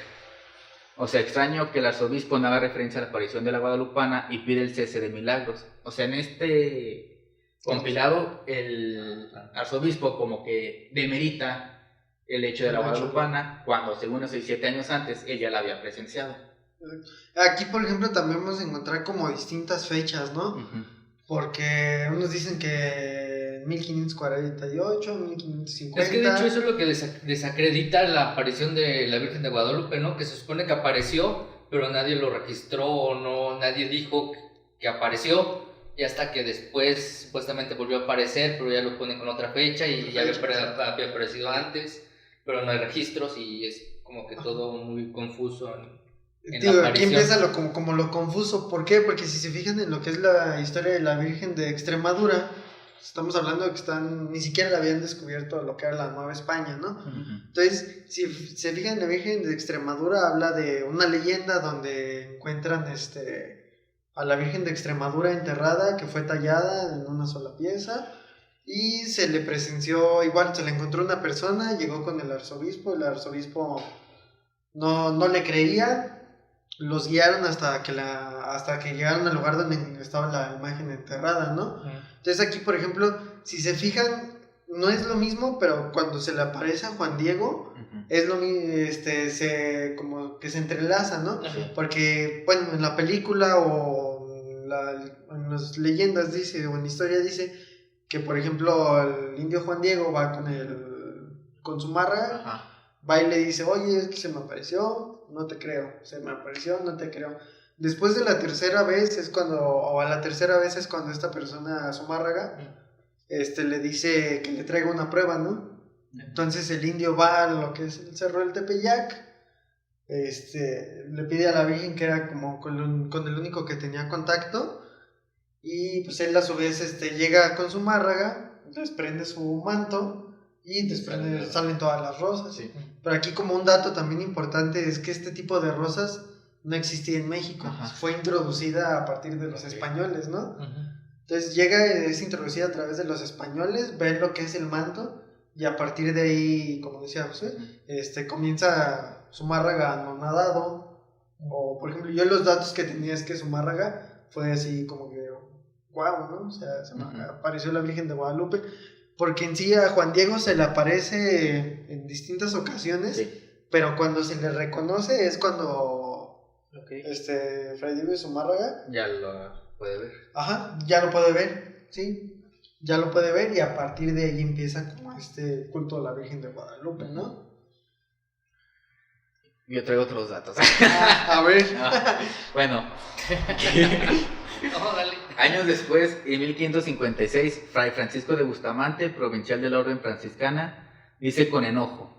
O sea, extraño que el arzobispo no haga referencia a la aparición de la guadalupana y pide el cese de milagros. O sea, en este compilado, el arzobispo como que demerita el hecho de la guadalupana, cuando según los 7 años antes, él ya la había presenciado. Aquí, por ejemplo, también vamos a encontrar como distintas fechas, ¿no? Porque unos dicen que 1548, 1550. Es que de hecho eso es lo que desacredita la aparición de la Virgen de Guadalupe, ¿no? Que se supone que apareció, pero nadie lo registró, no, nadie dijo que apareció, y hasta que después supuestamente volvió a aparecer, pero ya lo ponen con otra fecha y ya había aparecido antes, pero no hay registros y es como que todo muy confuso en Digo, la aquí aparición. empieza como lo confuso. ¿Por qué? Porque si se fijan en lo que es la historia de la Virgen de Extremadura, estamos hablando de que ni siquiera la habían descubierto lo que era la Nueva España, ¿no? Entonces, si se fijan en la Virgen de Extremadura, habla de una leyenda donde encuentran a la Virgen de Extremadura enterrada, que fue tallada en una sola pieza, y se le presenció, igual se le encontró una persona, llegó con el arzobispo no le creía. Los guiaron hasta que llegaron al lugar donde estaba la imagen enterrada, ¿no? Entonces aquí, por ejemplo, si se fijan, no es lo mismo, pero cuando se le aparece a Juan Diego, es lo mismo, como que se entrelaza, ¿no? Porque, bueno, en la película o en las leyendas dice, o en la historia dice, que por ejemplo el indio Juan Diego va con su marra, va y le dice, oye, es que se me apareció, no te creo, se me apareció, no te creo. Después de la tercera vez a la tercera vez es cuando esta persona, Zumárraga, le dice que le traiga una prueba, ¿no? Entonces el indio va a lo que es el Cerro del Tepeyac, le pide a la Virgen, que era como con el único que tenía contacto, y pues él a su vez llega con su márraga, desprende su manto y salen todas las rosas. Sí. Pero aquí como un dato también importante es que este tipo de rosas no existía en México. Ajá. Fue introducida a partir de los españoles, ¿no? Ujú. Entonces llega, es introducida a través de los españoles, ven lo que es el manto, y a partir de ahí, como decía José, comienza Zumárraga anonadado. O por ejemplo, yo los datos que tenía es que Zumárraga fue así como que guau, ¿no? O sea, apareció la Virgen de Guadalupe, porque en sí a Juan Diego se le aparece en distintas ocasiones, Sí. pero cuando se le reconoce es cuando Fray Diego de Zumárraga Ya lo puede ver. ya lo puede ver, sí, ya lo puede ver, y a partir de ahí empieza como culto a la Virgen de Guadalupe, ¿no? Yo traigo otros datos. A ver. Bueno, No, dale. años después, en 1556, Fray Francisco de Bustamante, provincial de la Orden Franciscana, dice con enojo.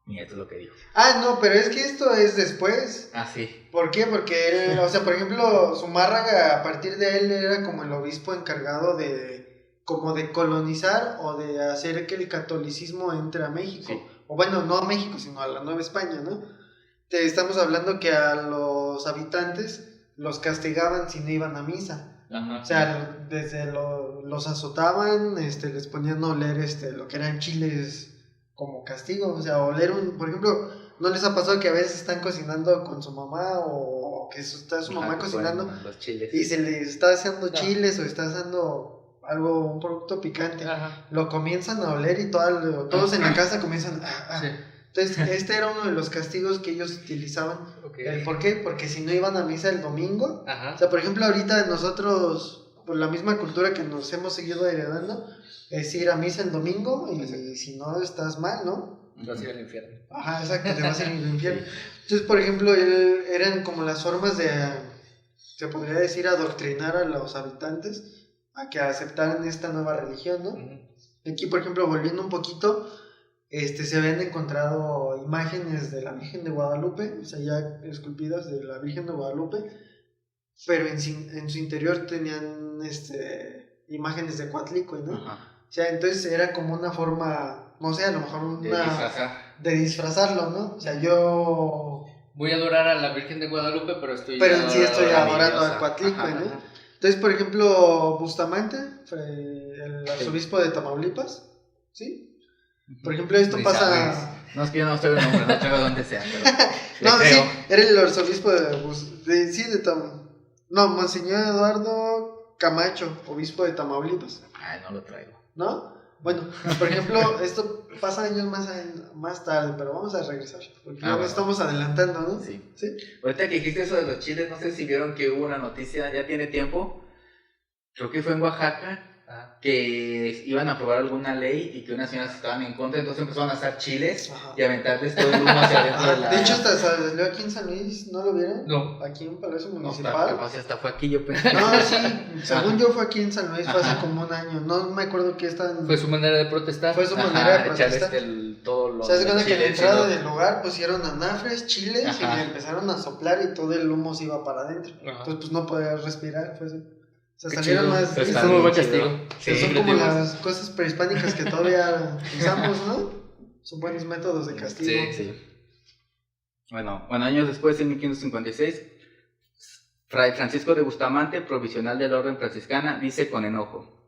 Mira, esto es lo que dijo. No, pero es que esto es después. Ah, sí. ¿Por qué? Porque él, o sea, por ejemplo, Zumárraga, a partir de él era como el obispo encargado de colonizar o de hacer que el catolicismo entre a México. Sí. O bueno, no a México, sino a la Nueva España, ¿no? Estamos hablando que a los habitantes los castigaban si no iban a misa. Ajá. O sea, desde los azotaban, les ponían a oler lo que eran chiles como castigo. O sea, oler por ejemplo, ¿no les ha pasado que a veces están cocinando con su mamá o que está su mamá cocinando Los chiles. y se les está haciendo chiles o está haciendo un producto picante? Ajá. Lo comienzan a oler y todos en la casa comienzan Sí. Entonces, era uno de los castigos que ellos utilizaban. Okay. ¿Por qué? Porque si no iban a misa el domingo, Ajá. o sea, por ejemplo, ahorita nosotros, por la misma cultura que nos hemos seguido heredando, es ir a misa el domingo, y si no estás mal, ¿no? Vas a ir al infierno. Ajá, exacto, te vas a ir al infierno. Entonces, por ejemplo, eran como las formas de, se podría decir, adoctrinar a los habitantes a que aceptaran esta nueva religión, ¿no? Ujú. Aquí, por ejemplo, volviendo un poquito, se habían encontrado imágenes de la Virgen de Guadalupe, o sea, ya esculpidas de la Virgen de Guadalupe, pero en su interior tenían imágenes de Coatlicue, ¿no? Ajá. O sea, entonces era como una forma, no sé, a lo mejor De disfrazar. de disfrazarlo, ¿no? O sea, yo... Voy a adorar a la Virgen de Guadalupe, pero en sí estoy adorando diosa. a Coatlicue, Ajá, ¿no? ajá. Entonces, por ejemplo, Bustamante, el arzobispo de Tamaulipas, ¿sí? Por ejemplo, esto Ni pasa... sabes. No, es que yo no estoy el nombre, no traigo dónde sea, pero le No, creo. sí, era el arzobispo no, Monseñor Eduardo Camacho, obispo de Tamaulipas, Ay, no lo traigo. ¿no? Bueno, por ejemplo, esto pasa años más tarde, pero vamos a regresar, porque ya Bueno. nos estamos adelantando, ¿no? Sí. ¿Sí? Ahorita que dijiste eso de los chiles, no sé si vieron que hubo una noticia, ya tiene tiempo, creo que fue en Oaxaca, Ajá. que iban a aprobar alguna ley y que unas señoras estaban en contra, entonces empezaron a hacer chiles Ajá. y aventarles todo el humo hacia adentro de la... De hecho, hasta salió aquí en San Luis, ¿no lo vieron? No. Aquí en Palacio No, Municipal. capaz hasta fue aquí, yo pensé. No, sí, según yo fue aquí en San Luis, fue hace Ajá. como un año, no me acuerdo qué estaban... Fue su manera de protestar. Fue su Ajá, manera de echar protestar. todo lo... O sea, se cuenta que en la chiles, entrada ¿no? del lugar pusieron anafres, chiles, Ajá. y le empezaron a soplar y todo el humo se iba para adentro. Ajá. Entonces, pues no podías respirar. O sea, Qué salieron chido. más. Pero está fue muy buen bien castigo. chido. Que Sí, son como creativos. las cosas prehispánicas que todavía usamos, ¿no? Son buenos métodos de castigo. Sí. Sí. Bueno, años después, en 1556, Fray Francisco de Bustamante, provisional de la Orden Franciscana, dice con enojo: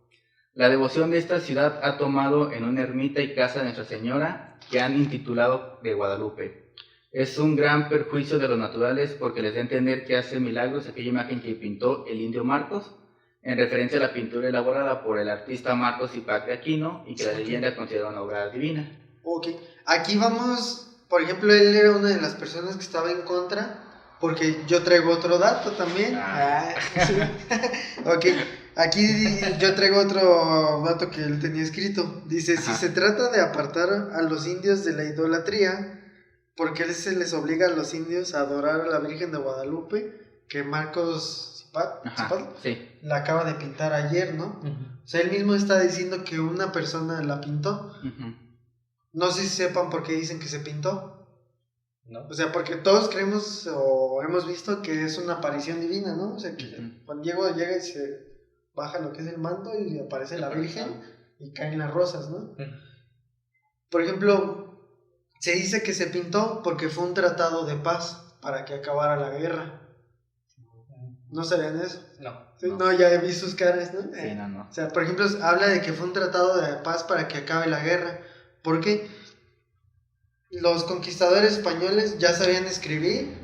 la devoción de esta ciudad ha tomado en una ermita y casa de Nuestra Señora que han intitulado de Guadalupe. Es un gran perjuicio de los naturales porque les da a entender que hace milagros aquella imagen que pintó el indio Marcos, en referencia a la pintura elaborada por el artista Marcos Ipac de Aquino y que la leyenda considera una obra divina. Ok. Aquí vamos. Por ejemplo, él era una de las personas que estaba en contra. Porque yo traigo otro dato también. Sí. Ok. Aquí yo traigo otro dato que él tenía escrito. Dice: si Ajá. se trata de apartar a los indios de la idolatría, ¿por qué se les obliga a los indios a adorar a la Virgen de Guadalupe? Que Marcos Zipat Sí. la acaba de pintar ayer, ¿no? Ujú. O sea, él mismo está diciendo que una persona la pintó. Ujú. No sé si sepan por qué dicen que se pintó. ¿No? O sea, porque todos creemos o hemos visto que es una aparición divina, ¿no? O sea, que Juan Diego llega y se baja lo que es el manto y aparece la Virgen y caen las rosas, ¿no? Por ejemplo, se dice que se pintó porque fue un tratado de paz para que acabara la guerra. ¿No sabían eso? No. Sí, no, ya vi sus caras, ¿no? Sí, no. O sea, por ejemplo, habla de que fue un tratado de paz para que acabe la guerra. ¿Por qué? Los conquistadores españoles ya sabían escribir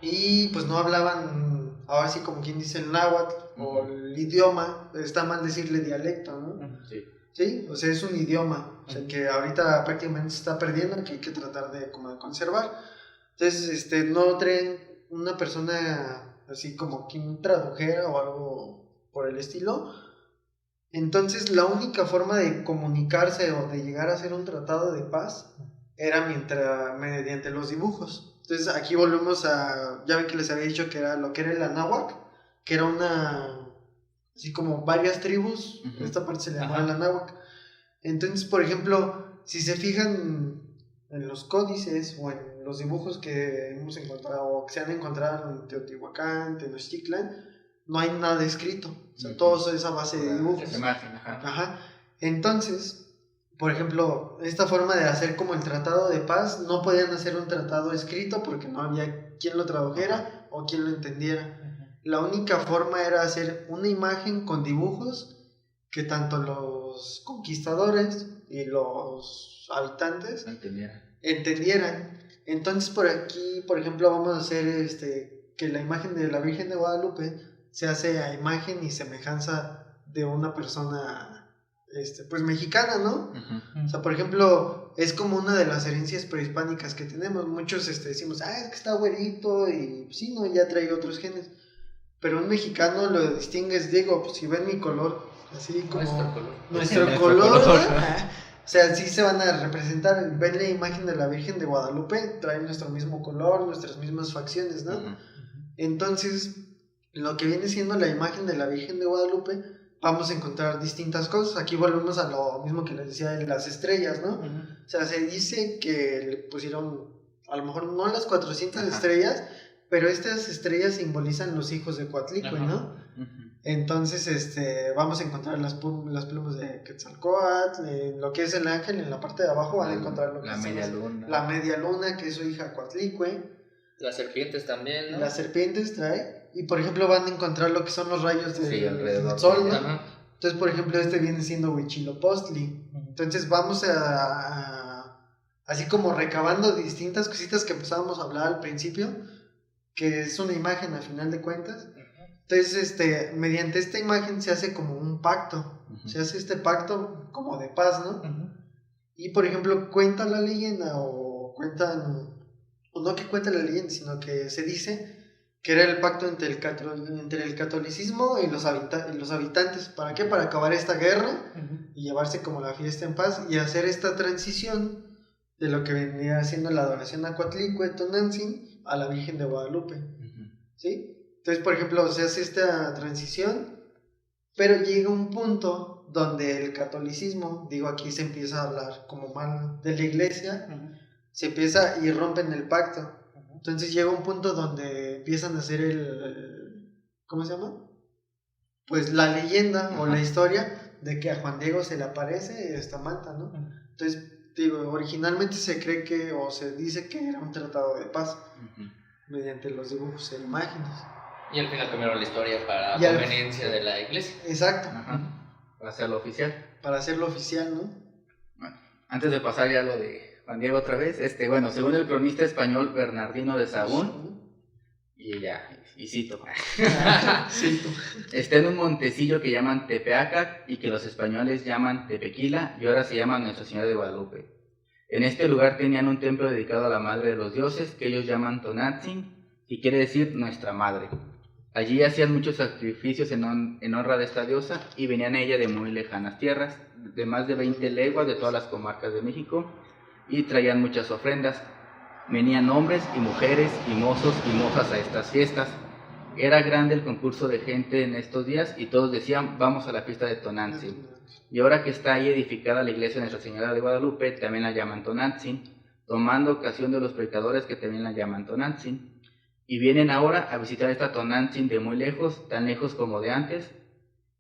y pues no hablaban, ahora sí como quien dice el náhuatl o el idioma, está mal decirle dialecto, ¿no? Sí. Sí, o sea, es un idioma, o sea, que ahorita prácticamente se está perdiendo, que hay que tratar de conservar. Entonces, no traen una persona así como quien tradujera o algo por el estilo. Entonces, la única forma de comunicarse o de llegar a hacer un tratado de paz era mediante los dibujos. Entonces, aquí volvemos a, ya ven que les había dicho que era lo que era el Anáhuac, que era una, así como varias tribus, esta parte se le llamaba el Anáhuac. Entonces, por ejemplo, si se fijan en los códices o en los dibujos que hemos encontrado o que se han encontrado en Teotihuacán, Tenochtitlan, no hay nada escrito, o sea, todo es a base de dibujos. Ajá. Entonces, por ejemplo, esta forma de hacer como el tratado de paz, no podían hacer un tratado escrito porque no había quien lo tradujera o quien lo entendiera. La única forma era hacer una imagen con dibujos que tanto los conquistadores y los habitantes entendieran. Entonces, por aquí, por ejemplo, vamos a hacer que la imagen de la Virgen de Guadalupe se hace a imagen y semejanza de una persona pues mexicana, ¿no? O sea, por ejemplo, es como una de las herencias prehispánicas que tenemos. Muchos decimos, es que está güerito y sí, no, ya trae otros genes. Pero un mexicano lo distingues, digo, pues si ven mi color, así como nuestro color, ¿no? O sea, sí se van a representar, ven la imagen de la Virgen de Guadalupe, traen nuestro mismo color, nuestras mismas facciones, ¿no? Entonces, lo que viene siendo la imagen de la Virgen de Guadalupe, vamos a encontrar distintas cosas. Aquí volvemos a lo mismo que les decía de las estrellas, ¿no? O sea, se dice que le pusieron, a lo mejor no las 400 estrellas, pero estas estrellas simbolizan los hijos de Coatlicue, ¿no? Entonces, vamos a encontrar las plumas de Quetzalcóatl, lo que es el ángel, en la parte de abajo van a encontrar lo que es la media luna, que es su hija Coatlicue. Las serpientes también, ¿no? Las serpientes trae, y por ejemplo van a encontrar lo que son los rayos del sol, ¿no? Entonces, por ejemplo, viene siendo Huitzilopochtli. Entonces vamos a así como recabando distintas cositas que empezábamos a hablar al principio, que es una imagen al final de cuentas. Entonces, mediante esta imagen se hace como un pacto, se hace este pacto como de paz, ¿no? Y por ejemplo, cuenta la leyenda, o no que cuenta la leyenda, sino que se dice que era el pacto entre el catolicismo y los habitantes. ¿Para qué? Para acabar esta guerra y llevarse como la fiesta en paz y hacer esta transición de lo que vendría siendo la adoración a Coatlicue, Tonantzin, a la Virgen de Guadalupe, ¿sí? Entonces, por ejemplo, se hace esta transición, pero llega un punto donde el catolicismo, digo, aquí se empieza a hablar como mal de la iglesia, se empieza y rompen el pacto. Entonces llega un punto donde empiezan a hacer ¿cómo se llama? Pues la leyenda o la historia de que a Juan Diego se le aparece esta manta, ¿no? Entonces, digo, originalmente se cree que, o se dice que era un tratado de paz, mediante los dibujos e imágenes. Y al final cambiaron la historia para conveniencia de la iglesia. Exacto. Para hacerlo oficial. Para hacerlo oficial, ¿no? Bueno, antes de pasar ya a lo de Juan Diego otra vez, bueno, según el cronista español Bernardino de Sahagún, y cito, está en un montecillo que llaman Tepeaca y que los españoles llaman Tepequila y ahora se llama Nuestra Señora de Guadalupe. En este lugar tenían un templo dedicado a la madre de los dioses que ellos llaman Tonantzin, y quiere decir Nuestra Madre. Allí hacían muchos sacrificios en honra de esta diosa y venían a ella de muy lejanas tierras, de más de 20 leguas de todas las comarcas de México, y traían muchas ofrendas. Venían hombres y mujeres y mozos y mozas a estas fiestas. era grande el concurso de gente en estos días y todos decían, vamos a la fiesta de Tonantzin. Y ahora que está ahí edificada la iglesia de Nuestra Señora de Guadalupe, también la llaman Tonantzin, tomando ocasión de los predicadores que también la llaman Tonantzin. Y vienen ahora a visitar esta Tonantzin de muy lejos, tan lejos como de antes,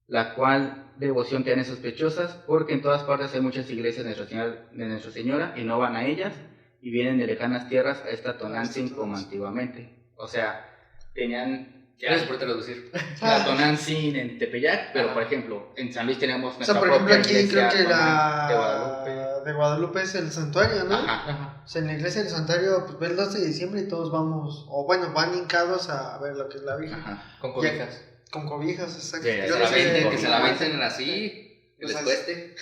la cual devoción tiene sospechosas, porque en todas partes hay muchas iglesias de Nuestra Señora y no van a ellas, y vienen de lejanas tierras a esta Tonantzin como antiguamente. O sea, tenían Gracias por traducir. la Tonantzin en Tepeyac, pero por ejemplo, en San Luis tenemos O nuestra sea, por ejemplo, propia aquí iglesia creo que de Guadalupe. de Guadalupe es el santuario, ¿no? Ajá. O sea, en la iglesia del santuario, pues ve el 12 de diciembre y todos vamos, o bueno, van hincados a ver lo que es la Virgen. Ajá. Con cobijas. Con cobijas, exacto. Sí, Que Yo se no la sé- venden, que se la venden así, que O les sea, cueste.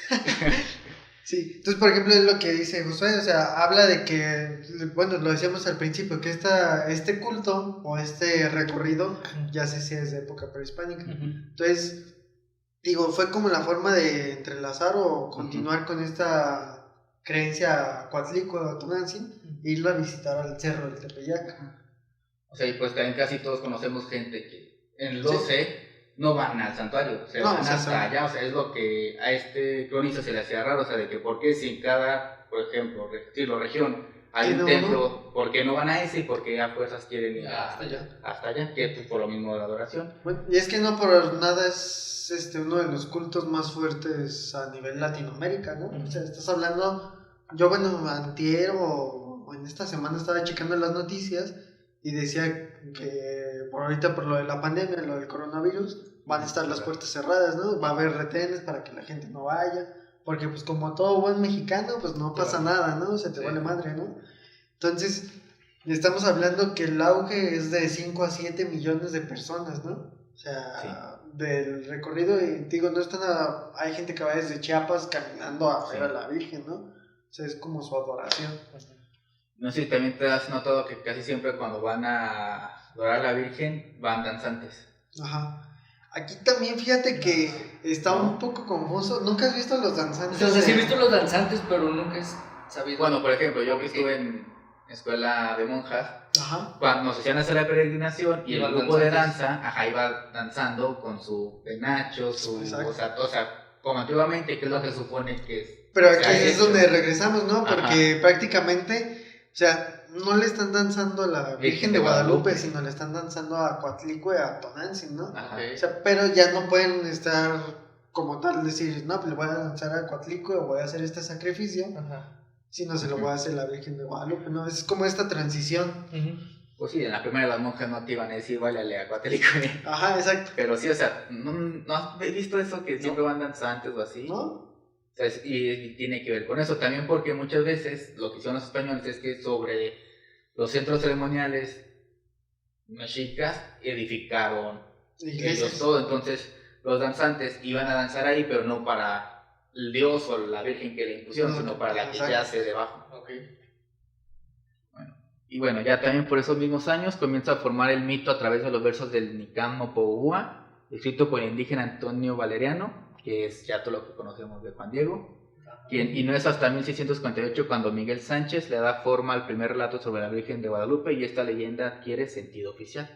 Sí, entonces por ejemplo es lo que dice Josué, o sea, habla de que, bueno, lo decíamos al principio, que este culto o este recorrido ya se hacía desde época prehispánica. Entonces, digo, fue como la forma de entrelazar o continuar con esta creencia cuatlicue o Tonantzin, irlo a visitar al cerro del Tepeyac. O sea, y pues también casi todos conocemos gente que en el 12 no van al santuario, se No, van o sea, hasta allá, o sea, es lo que a este cronista se le hacía raro, o sea, de que por qué si en cada, por ejemplo, región hay un Tiene templo, ¿por qué no van a ese y por qué a fuerzas quieren ir Hasta allá. hasta allá? Que pues, por lo mismo de la adoración. Bueno, y es que no por nada es uno de los cultos más fuertes a nivel Latinoamérica, ¿no? O sea, estás hablando, yo bueno, antier o en esta semana estaba checando las noticias y decía que por ahorita por lo de la pandemia, lo del coronavirus, van a estar las puertas cerradas, ¿no? Va a haber retenes para que la gente no vaya, porque pues como todo buen mexicano, pues no pasa nada, ¿no? Se te Sí. vale madre, ¿no? Entonces, estamos hablando que el auge es de 5 a 7 millones de personas, ¿no? O sea, del recorrido, y digo, no están hay gente que va desde Chiapas caminando a ver a la Virgen, ¿no? O sea, es como su adoración. No sé si también te has notado que casi siempre cuando van a adorar a la Virgen van danzantes. Ajá. Aquí también fíjate que está un poco confuso. ¿Nunca has visto los danzantes? O sea, sí he visto los danzantes, pero nunca he sabido. Bueno, por ejemplo, yo que estuve en escuela de monjas, Ajá. cuando nos hacían hacer la peregrinación y el Iban grupo de danzantes. danza, ajá, iba danzando con su penacho, Exacto. o sea, como antiguamente, que es lo que se supone que es. Pero se aquí ha es hecho. donde regresamos, ¿no? Ajá. Porque prácticamente, o sea, no le están danzando a la Virgen de Guadalupe, sino le están danzando a Coatlicue, a Tonantzin, ¿no? Ajá. Ok. O sea, pero ya no pueden estar como tal, decir, no, pues le voy a danzar a Coatlicue o voy a hacer este sacrificio, Ajá. sino se lo voy a hacer a la Virgen de Guadalupe, ¿no? Es como esta transición. Pues sí, en la primera las monjas no te iban a decir, váyale a Coatlicue. Ajá, exacto. Pero sí, o sea, ¿no has visto eso que siempre van danzantes o así? ¿No? O sea, y tiene que ver con eso también, porque muchas veces lo que hicieron los españoles es que sobre los centros ceremoniales mexicas edificaron Iglesias. ellos todo. Entonces los danzantes iban a danzar ahí, pero no para el dios o la virgen que le impusieron, No, sino para la que exacto. yace debajo. Ok. Y bueno, ya también por esos mismos años comienza a formar el mito a través de los versos del Nicán Mopohua, escrito por el indígena Antonio Valeriano, que es ya todo lo que conocemos de Juan Diego, y no es hasta 1648 cuando Miguel Sánchez le da forma al primer relato sobre la Virgen de Guadalupe y esta leyenda adquiere sentido oficial.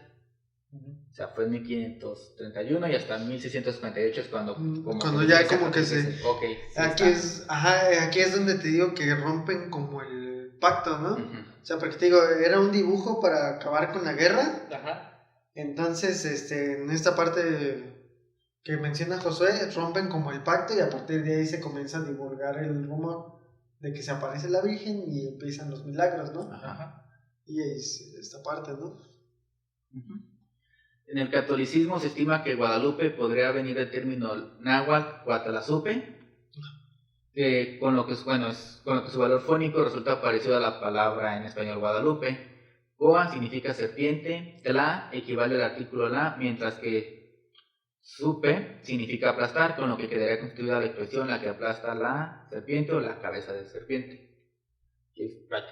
O sea, fue en 1531 y hasta 1658 es cuando... Cuando ya como que se... Ok, sí Aquí está. es, ajá, aquí es donde te digo que rompen como el pacto, ¿no? Ujú. O sea, porque te digo, era un dibujo para acabar con la guerra. Ajá. Entonces, en esta parte que menciona Josué, rompen como el pacto y a partir de ahí se comienza a divulgar el rumor de que se aparece la Virgen y empiezan los milagros, ¿no? Ajá. Y ahí es esta parte, ¿no? Ujú. En el catolicismo se estima que Guadalupe podría venir del término náhuatl Guatalazupe, con lo que su valor fónico resulta parecido a la palabra en español Guadalupe. Goa significa serpiente, Tla equivale al artículo la, mientras que Supe significa aplastar, con lo que quedaría constituida la expresión la que aplasta la serpiente o la cabeza de serpiente.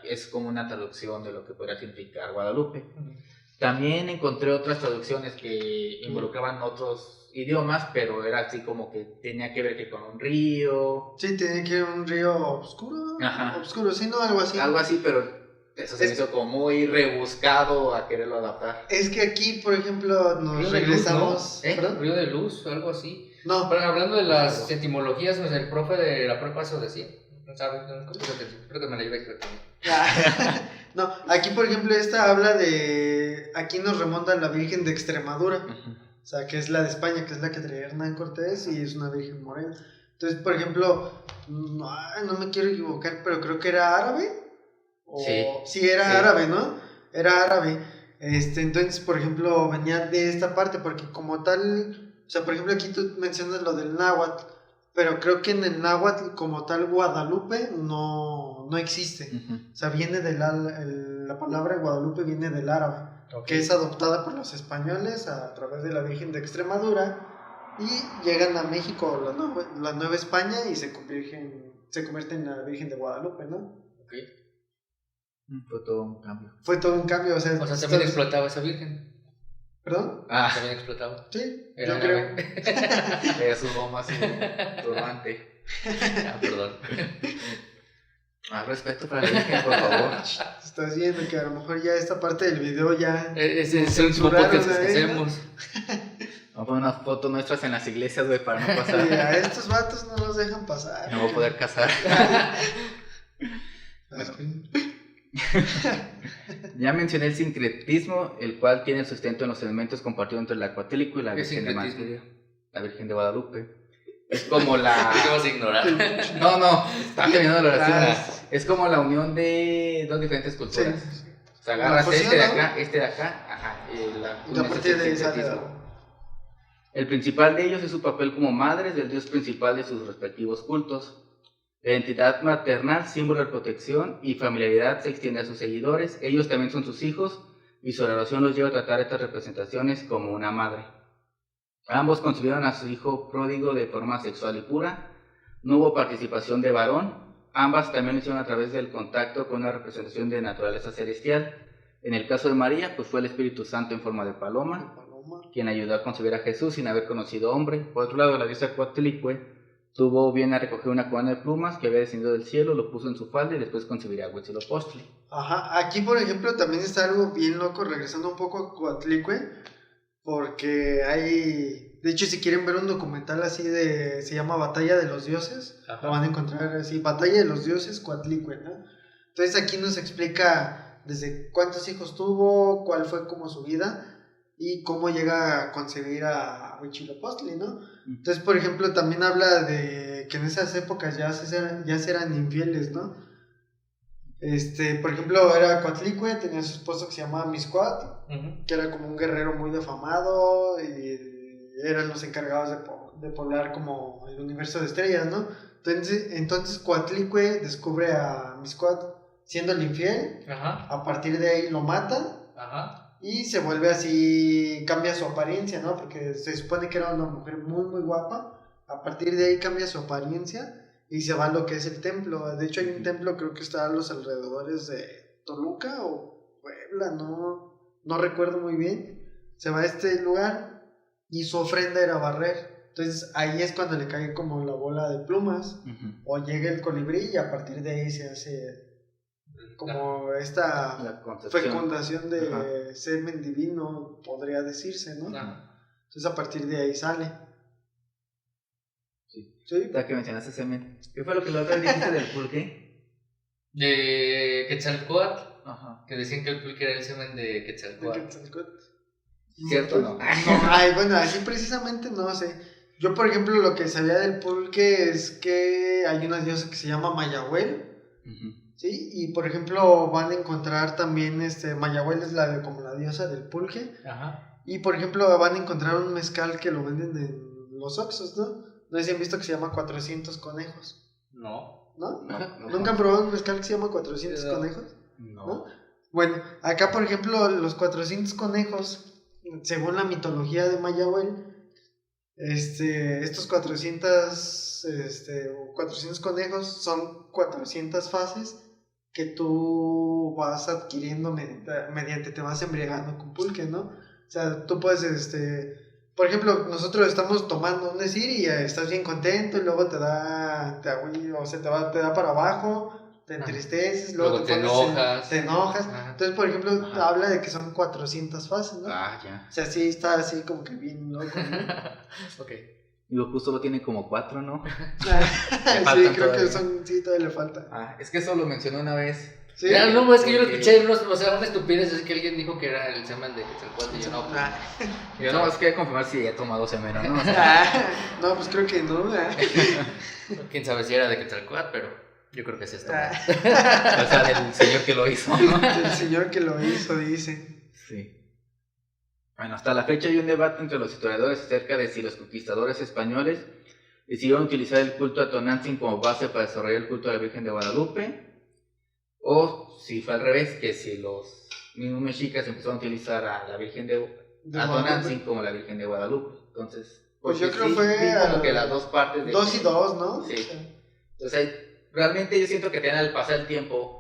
Es como una traducción de lo que podría significar Guadalupe. También encontré otras traducciones que involucraban otros idiomas, pero era así como que tenía que ver que con un río. Sí, tiene que ir un río oscuro. Ajá. Oscuro, sí, ¿no? Algo así. Algo así, pero Eso se me hizo como muy rebuscado a quererlo adaptar. Es que aquí, por ejemplo, nos Río de Luz, regresamos... ¿no? ¿Perdón? Río de Luz o algo así. No, Bueno, hablando de las etimologías, pues el profe de la prepa eso decía. No sabes, no, creo que me la iba a explicar. no, aquí por ejemplo esta habla de... Aquí nos remonta a la Virgen de Extremadura. O sea, que es la de España, que es la que traía Hernán Cortés y es una virgen morena. Entonces, por ejemplo, no me quiero equivocar, pero creo que era árabe. Sí, era árabe, ¿no? Era árabe. Entonces, por ejemplo, venía de esta parte, porque como tal, o sea, por ejemplo, aquí tú mencionas lo del náhuatl, pero creo que en el náhuatl como tal Guadalupe no existe. Uh-huh. O sea, viene la palabra Guadalupe viene del árabe. Okay. Que es adoptada por los españoles a través de la Virgen de Extremadura y llegan a México, la Nueva España, y se convierte en la Virgen de Guadalupe, ¿no? Okay. Fue todo un cambio. Fue todo un cambio, o sea también explotaba esa virgen. ¿Perdón? También explotaba. Sí, Era yo creo. Era su bomba, su turbante. Perdón. Más respeto para la Virgen, por favor. Estás viendo que a lo mejor ya esta parte del video ya... Es el último podcast que hacemos. Vamos a poner unas fotos nuestras en las iglesias, güey, para no Sí, pasar. a estos vatos no los dejan pasar. No voy a poder casar. Ya mencioné el sincretismo, el cual tiene sustento en los elementos compartidos entre el Acuatlico y la Virgen de María, la Virgen de Guadalupe. Es como la... ¿Qué vas a ignorar? No, está terminando la oración. Es como la unión de dos diferentes culturas. Sí. O sea, agarras Pues sí, este de ¿no? acá, y la Y a partir de ahí sale sincretismo. El principal de ellos es su papel como madres del dios principal de sus respectivos cultos. La identidad maternal, símbolo de protección y familiaridad, se extiende a sus seguidores. Ellos también son sus hijos y su oración los lleva a tratar estas representaciones como una madre. Ambos concibieron a su hijo pródigo de forma sexual y pura. No hubo participación de varón. Ambas también lo hicieron a través del contacto con una representación de naturaleza celestial. En el caso de María, pues fue el Espíritu Santo en forma de paloma, quien ayudó a concebir a Jesús sin haber conocido hombre. Por otro lado, la diosa Coatlicue tuvo bien a recoger una corona de plumas que había descendido del cielo, lo puso en su falda y después concibiría a Huitzilopochtli. Ajá, aquí por ejemplo también está algo bien loco, regresando un poco a Coatlicue, porque hay, de hecho si quieren ver un documental así se llama Batalla de los Dioses, Ajá. lo van a encontrar así, Batalla de los Dioses Coatlicue, ¿no? Entonces aquí nos explica desde cuántos hijos tuvo, cuál fue como su vida y cómo llega a concebir a Huitzilopochtli, ¿no? Entonces, por ejemplo, también habla de que en esas épocas ya se eran infieles, ¿no? Por ejemplo, era Coatlicue, tenía su esposo que se llamaba Miscuat, que era como un guerrero muy afamado y eran los encargados de poblar como el universo de estrellas, ¿no? Entonces Coatlicue descubre a Miscuat siéndole infiel. Ajá. A partir de ahí lo mata. Ajá. Y se vuelve así, cambia su apariencia, ¿no? Porque se supone que era una mujer muy, muy guapa. A partir de ahí cambia su apariencia y se va a lo que es el templo. De hecho, hay un templo, creo que está a los alrededores de Toluca o Puebla, no recuerdo muy bien. Se va a este lugar y su ofrenda era barrer. Entonces, ahí es cuando le cae como la bola de plumas. O llega el colibrí y a partir de ahí se hace como esta La concepción. fecundación de Ajá. semen divino, podría decirse, ¿no? Ajá. Entonces a partir de ahí sale. Sí. ¿Sí? Ya que mencionaste semen. ¿Qué fue lo que la otra vez dijiste del pulque? De Quetzalcóatl, Ajá. que decían que el pulque era el semen de Quetzalcóatl. ¿Cierto o no? No, ay, bueno, así precisamente no sé. Yo, por ejemplo, lo que sabía del pulque es que hay una diosa que se llama Mayahuel, ¿sí? Y, por ejemplo, van a encontrar también, Mayahuel es como la diosa del pulque. Ajá. Y, por ejemplo, van a encontrar un mezcal que lo venden en los Oxxos, ¿no? No sé si han visto que se llama 400 conejos, No. ¿no? No. ¿Nunca han probado un mezcal que se llama 400 No. conejos? No. Bueno, acá por ejemplo los 400 conejos, según la mitología de Mayahuel, estos 400 conejos son 400 fases que tú vas adquiriendo mediante te vas embriagando con pulque, ¿no? O sea, tú puedes, por ejemplo, nosotros estamos tomando un decir y estás bien contento y luego te da para abajo. te entristeces, luego Luego te pones enojas. te enojas. Ajá. Entonces, por ejemplo, Ajá. habla de que son 400 fases, ¿no? Ah, ya. O sea, sí está así como que bien loco, ¿no? Ok. Y Goku solo tiene como 4, ¿no? Sí, faltan creo que todavía. sí, todavía le falta. Ah, es que eso lo mencioné una vez. Sí. Ya, no, es que yo lo Porque- escuché, o sea, una estupidez, es que alguien dijo que era el semen de Quetzalcóatl y yo no, pues, Ah. Yo no más quería confirmar si he tomado semero, ¿no? O sea, No, pues creo que no. quién sabe si era de Quetzalcóatl, pero yo creo que es esto. o sea, del señor que lo hizo, ¿no? El señor que lo hizo, dice. Sí. Bueno, hasta la fecha hay un debate entre los historiadores acerca de si los conquistadores españoles decidieron utilizar el culto a Tonantzin como base para desarrollar el culto a la Virgen de Guadalupe, o si fue al revés, que si los mismos mexicas empezaron a utilizar a la Virgen de Tonantzin como la Virgen de Guadalupe. Entonces, Pues yo porque creo fue vi como al- que las dos partes de 2 y 2, ¿no? Sí. O sea, Entonces, realmente yo siento que al pasar el tiempo,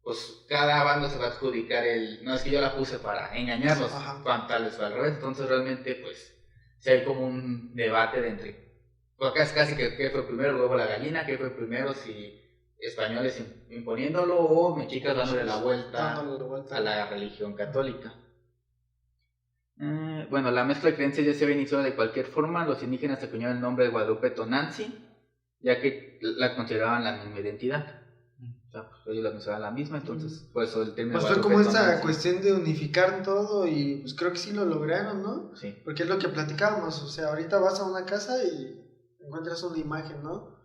pues cada bando se va a adjudicar no es que yo la puse para engañarlos, Ajá. cuando tal vez fue al revés. Entonces, realmente, pues, si hay como un debate de entre, porque es casi que qué fue primero, luego la gallina, qué fue primero, si españoles imponiéndolo o mexicas dándole la vuelta dándole la vuelta. a la religión católica. Bueno, la mezcla de creencias ya se había iniciado de cualquier forma. Los indígenas acuñaron el nombre de Guadalupe Tonantzin, ya que la consideraban la misma identidad. O sea, pues, ellos la consideraban la misma, entonces, por eso el término Pues fue Guadalupe como esta Tonantzin. cuestión de unificar todo y pues creo que sí lo lograron, ¿no? Sí. Porque es lo que platicábamos, o sea, ahorita vas a una casa y encuentras una imagen, ¿no?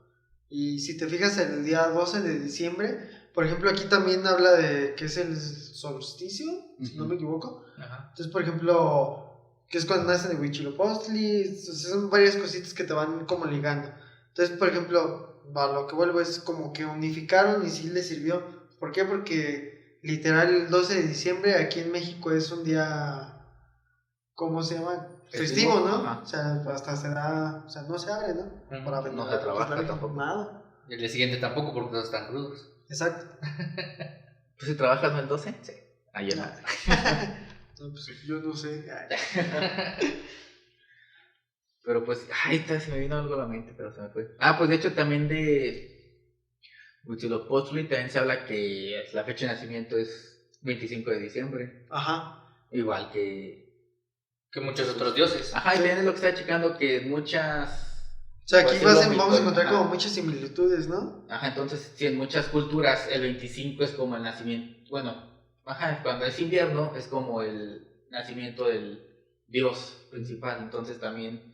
Y si te fijas el día 12 de diciembre, por ejemplo, aquí también habla de que es el solsticio, si no Ujú. me equivoco. Ajá. Entonces, por ejemplo, que es cuando nacen de Huitzilopochtli, o sea, son varias cositas que te van como ligando. Entonces, por ejemplo, a lo que vuelvo es como que unificaron y sí les sirvió. ¿Por qué? Porque literal el 12 de diciembre aquí en México es un día, ¿cómo se llama? Festivo, ¿no? Ajá. O sea, hasta se da, o sea, no se abre, ¿no? Ujú. Para No vender, se trabaja pues, tampoco. Nada. Y el día siguiente tampoco porque todos están crudos. Exacto. ¿Tú si trabajas el 12? Sí. Ayer no. No, pues yo no sé. Pero pues, ay, se me vino algo a la mente, pero se me fue. Ah, pues de hecho también de Huitzilopochtli también se habla que la fecha de nacimiento es 25 de diciembre. Ajá. Igual que... Que muchos otros dioses. Ajá, y también es lo que estaba checando que muchas... O sea, aquí Pues, es lo vamos a mismo, encontrar ajá. como muchas similitudes, ¿no? Ajá, entonces, sí, en muchas culturas el 25 es como el nacimiento... Bueno, ajá, cuando es invierno es como el nacimiento del dios principal. Entonces también...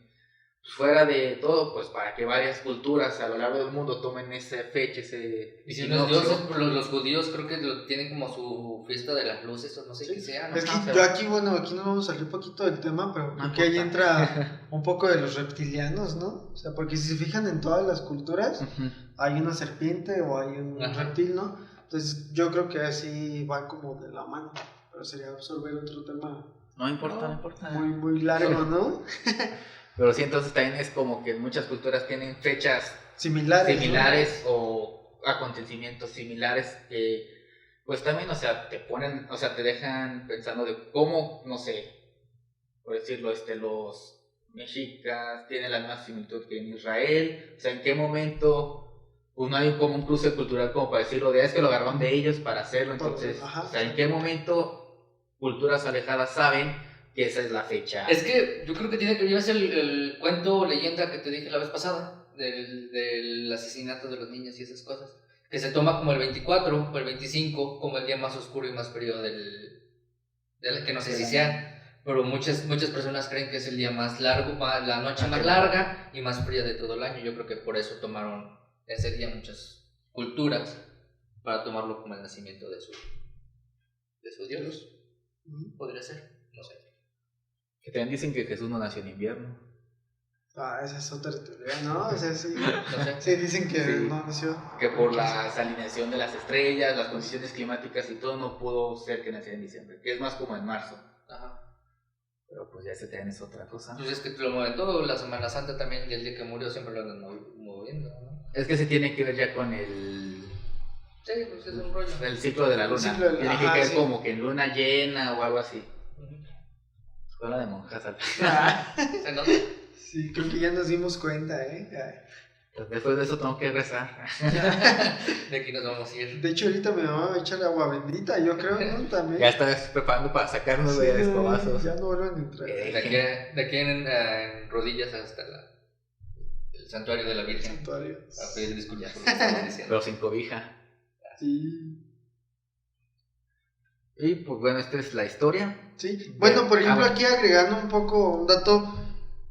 Fuera de todo, pues para que varias culturas a lo largo del mundo tomen esa fecha, ese Y si no es equinoccio. dioses, los judíos creo que tienen como su fiesta de las luces o no sé qué sea, ¿no? Es que Ajá, yo aquí, bueno, aquí nos vamos a salir un poquito del tema, pero creo que ahí entra un poco de los reptilianos, ¿no? O sea, porque si se fijan en todas las culturas, Ujú. hay una serpiente o hay un Ajá. reptil, ¿no? Entonces yo creo que así va como de la mano, pero sería absorber otro tema No importa, no importa. muy largo, ¿no? Pero sí, entonces también es como que muchas culturas tienen fechas Similares. ¿no? similares o acontecimientos similares que pues también, o sea, te ponen, o sea, te dejan pensando de cómo, no sé, por decirlo, los mexicas tienen la misma similitud que en Israel, o sea, en qué momento pues no hay como un cruce cultural como para decirlo, de es que lo agarraron de ellos para hacerlo, entonces, Ajá. o sea, en qué momento culturas alejadas saben que esa es la fecha. Es que yo creo que tiene que llevarse el cuento o leyenda que te dije la vez pasada del asesinato de los niños y esas cosas. Que se toma como el 24 o el 25 como el día más oscuro y más frío que no sé si sea, pero muchas personas creen que es el día más largo, la noche más larga y más fría de todo el año. Yo creo que por eso tomaron ese día muchas culturas para tomarlo como el nacimiento de su dios. Podría ser, no sé. Que también dicen que Jesús no nació en invierno. Ah, esa es otra teoría, ¿no? O sea, sí. No sé. Sí, dicen que Sí. no nació. Que por la alineación de las estrellas, las condiciones climáticas y todo, no pudo ser que naciera en diciembre, que es más como en marzo. Ajá. Pero pues ya ese también es otra cosa. Pues es que lo mueven todo, la Semana Santa también, y el día que murió siempre lo andan moviendo, ¿no? Es que se tiene que ver ya con el Sí, pues es un rollo. ciclo de la luna. ciclo del- Tiene que ajá, caer sí. como que en luna llena o algo así. Ujú. Escuela de monjas. Ah, Se nota. sí, creo que ya nos dimos cuenta, ¿eh? Después de eso tengo que rezar. De aquí nos vamos a ir. De hecho, ahorita mi mamá va a echar agua bendita, yo creo, ¿no? También. Ya estás preparando para sacarnos Sí, de escobazos. ya no vuelven a entrar. De aquí en rodillas hasta el santuario de la Virgen. Santuario. A pedir disculpas por lo que estamos diciendo. Pero sin cobija. Sí. Y pues bueno, esta es la historia. Sí. Bueno, por ejemplo, bueno. aquí agregando un poco un dato,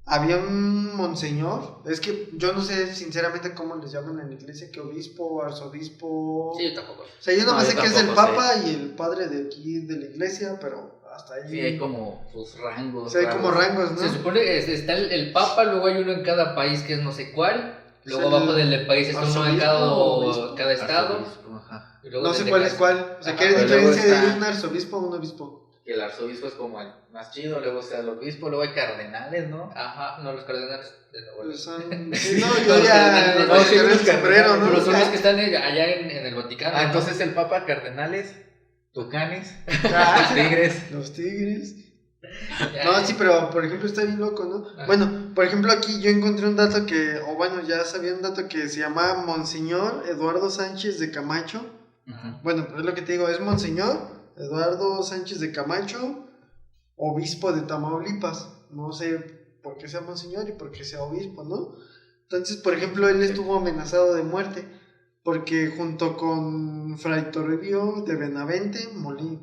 había un monseñor, es que yo no sé sinceramente cómo les llaman en la iglesia, que obispo, arzobispo. Sí, yo tampoco. O sea, yo nada No, más yo sé que es el tampoco papa y el padre de aquí de la iglesia, pero hasta ahí. Sí, hay como sus rangos. Sí, hay como rangos, ¿no? Se supone que está el papa, luego hay uno en cada país que es no sé cuál. Luego Sí, abajo del país está uno en arzobispo, cada estado. Arzobispo, ajá. Y luego No sé desde cuál cada- es cuál. O sea, Ajá, ¿qué es la pero luego diferencia de está- un arzobispo a un obispo? Que el arzobispo es como el más chido, luego está el obispo, luego hay cardenales, ¿no? Ajá, no, los cardenales de Nuevo León. Pues son... Sí, no, yo Los ya... cardenales, No, no, sí, sí, el los sombrero, cardenales, ¿no? Pero son los que están allá en el Vaticano. Ah, ¿no? entonces el papa, cardenales, tucanes, Ah, tigres. Los tigres. Ya, No, sí, pero por ejemplo está bien loco, ¿no? Ah. Bueno, por ejemplo aquí yo encontré un dato que, o bueno, ya sabía un dato que se llama Monseñor Eduardo Sánchez de Camacho. Ujú. Bueno, pero es lo que te digo, es Monseñor Eduardo Sánchez de Camacho, obispo de Tamaulipas. No sé por qué sea Monseñor y por qué sea obispo, ¿no? Entonces, por ejemplo, él estuvo amenazado de muerte porque junto con Fray Toribio de Benavente,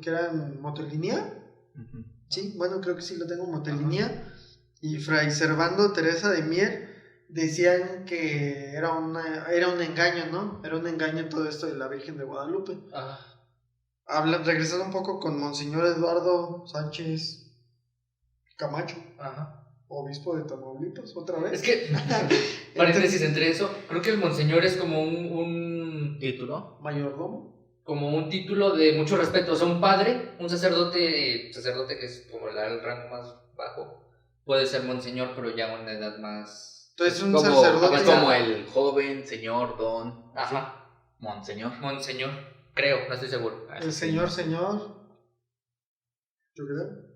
que eran Motolinía, Ujú. sí, bueno, creo que sí lo tengo, Motelinía, y Fray Servando Teresa de Mier decían que era un engaño, ¿no? Era un engaño todo esto de la Virgen de Guadalupe. Ajá. Regresando un poco con Monseñor Eduardo Sánchez Camacho, Ajá. obispo de Tamaulipas, otra vez. Es que, paréntesis entre eso, creo que el monseñor es como un ¿Título? Mayordomo. como un título de mucho respeto. O sea, un padre, un sacerdote que es como el rango más bajo, puede ser monseñor, pero ya a una edad más... Entonces un Como, sacerdote. es como el joven, señor, don, Ajá, monseñor. monseñor, creo, no estoy seguro. El señor. ¿Yo creo?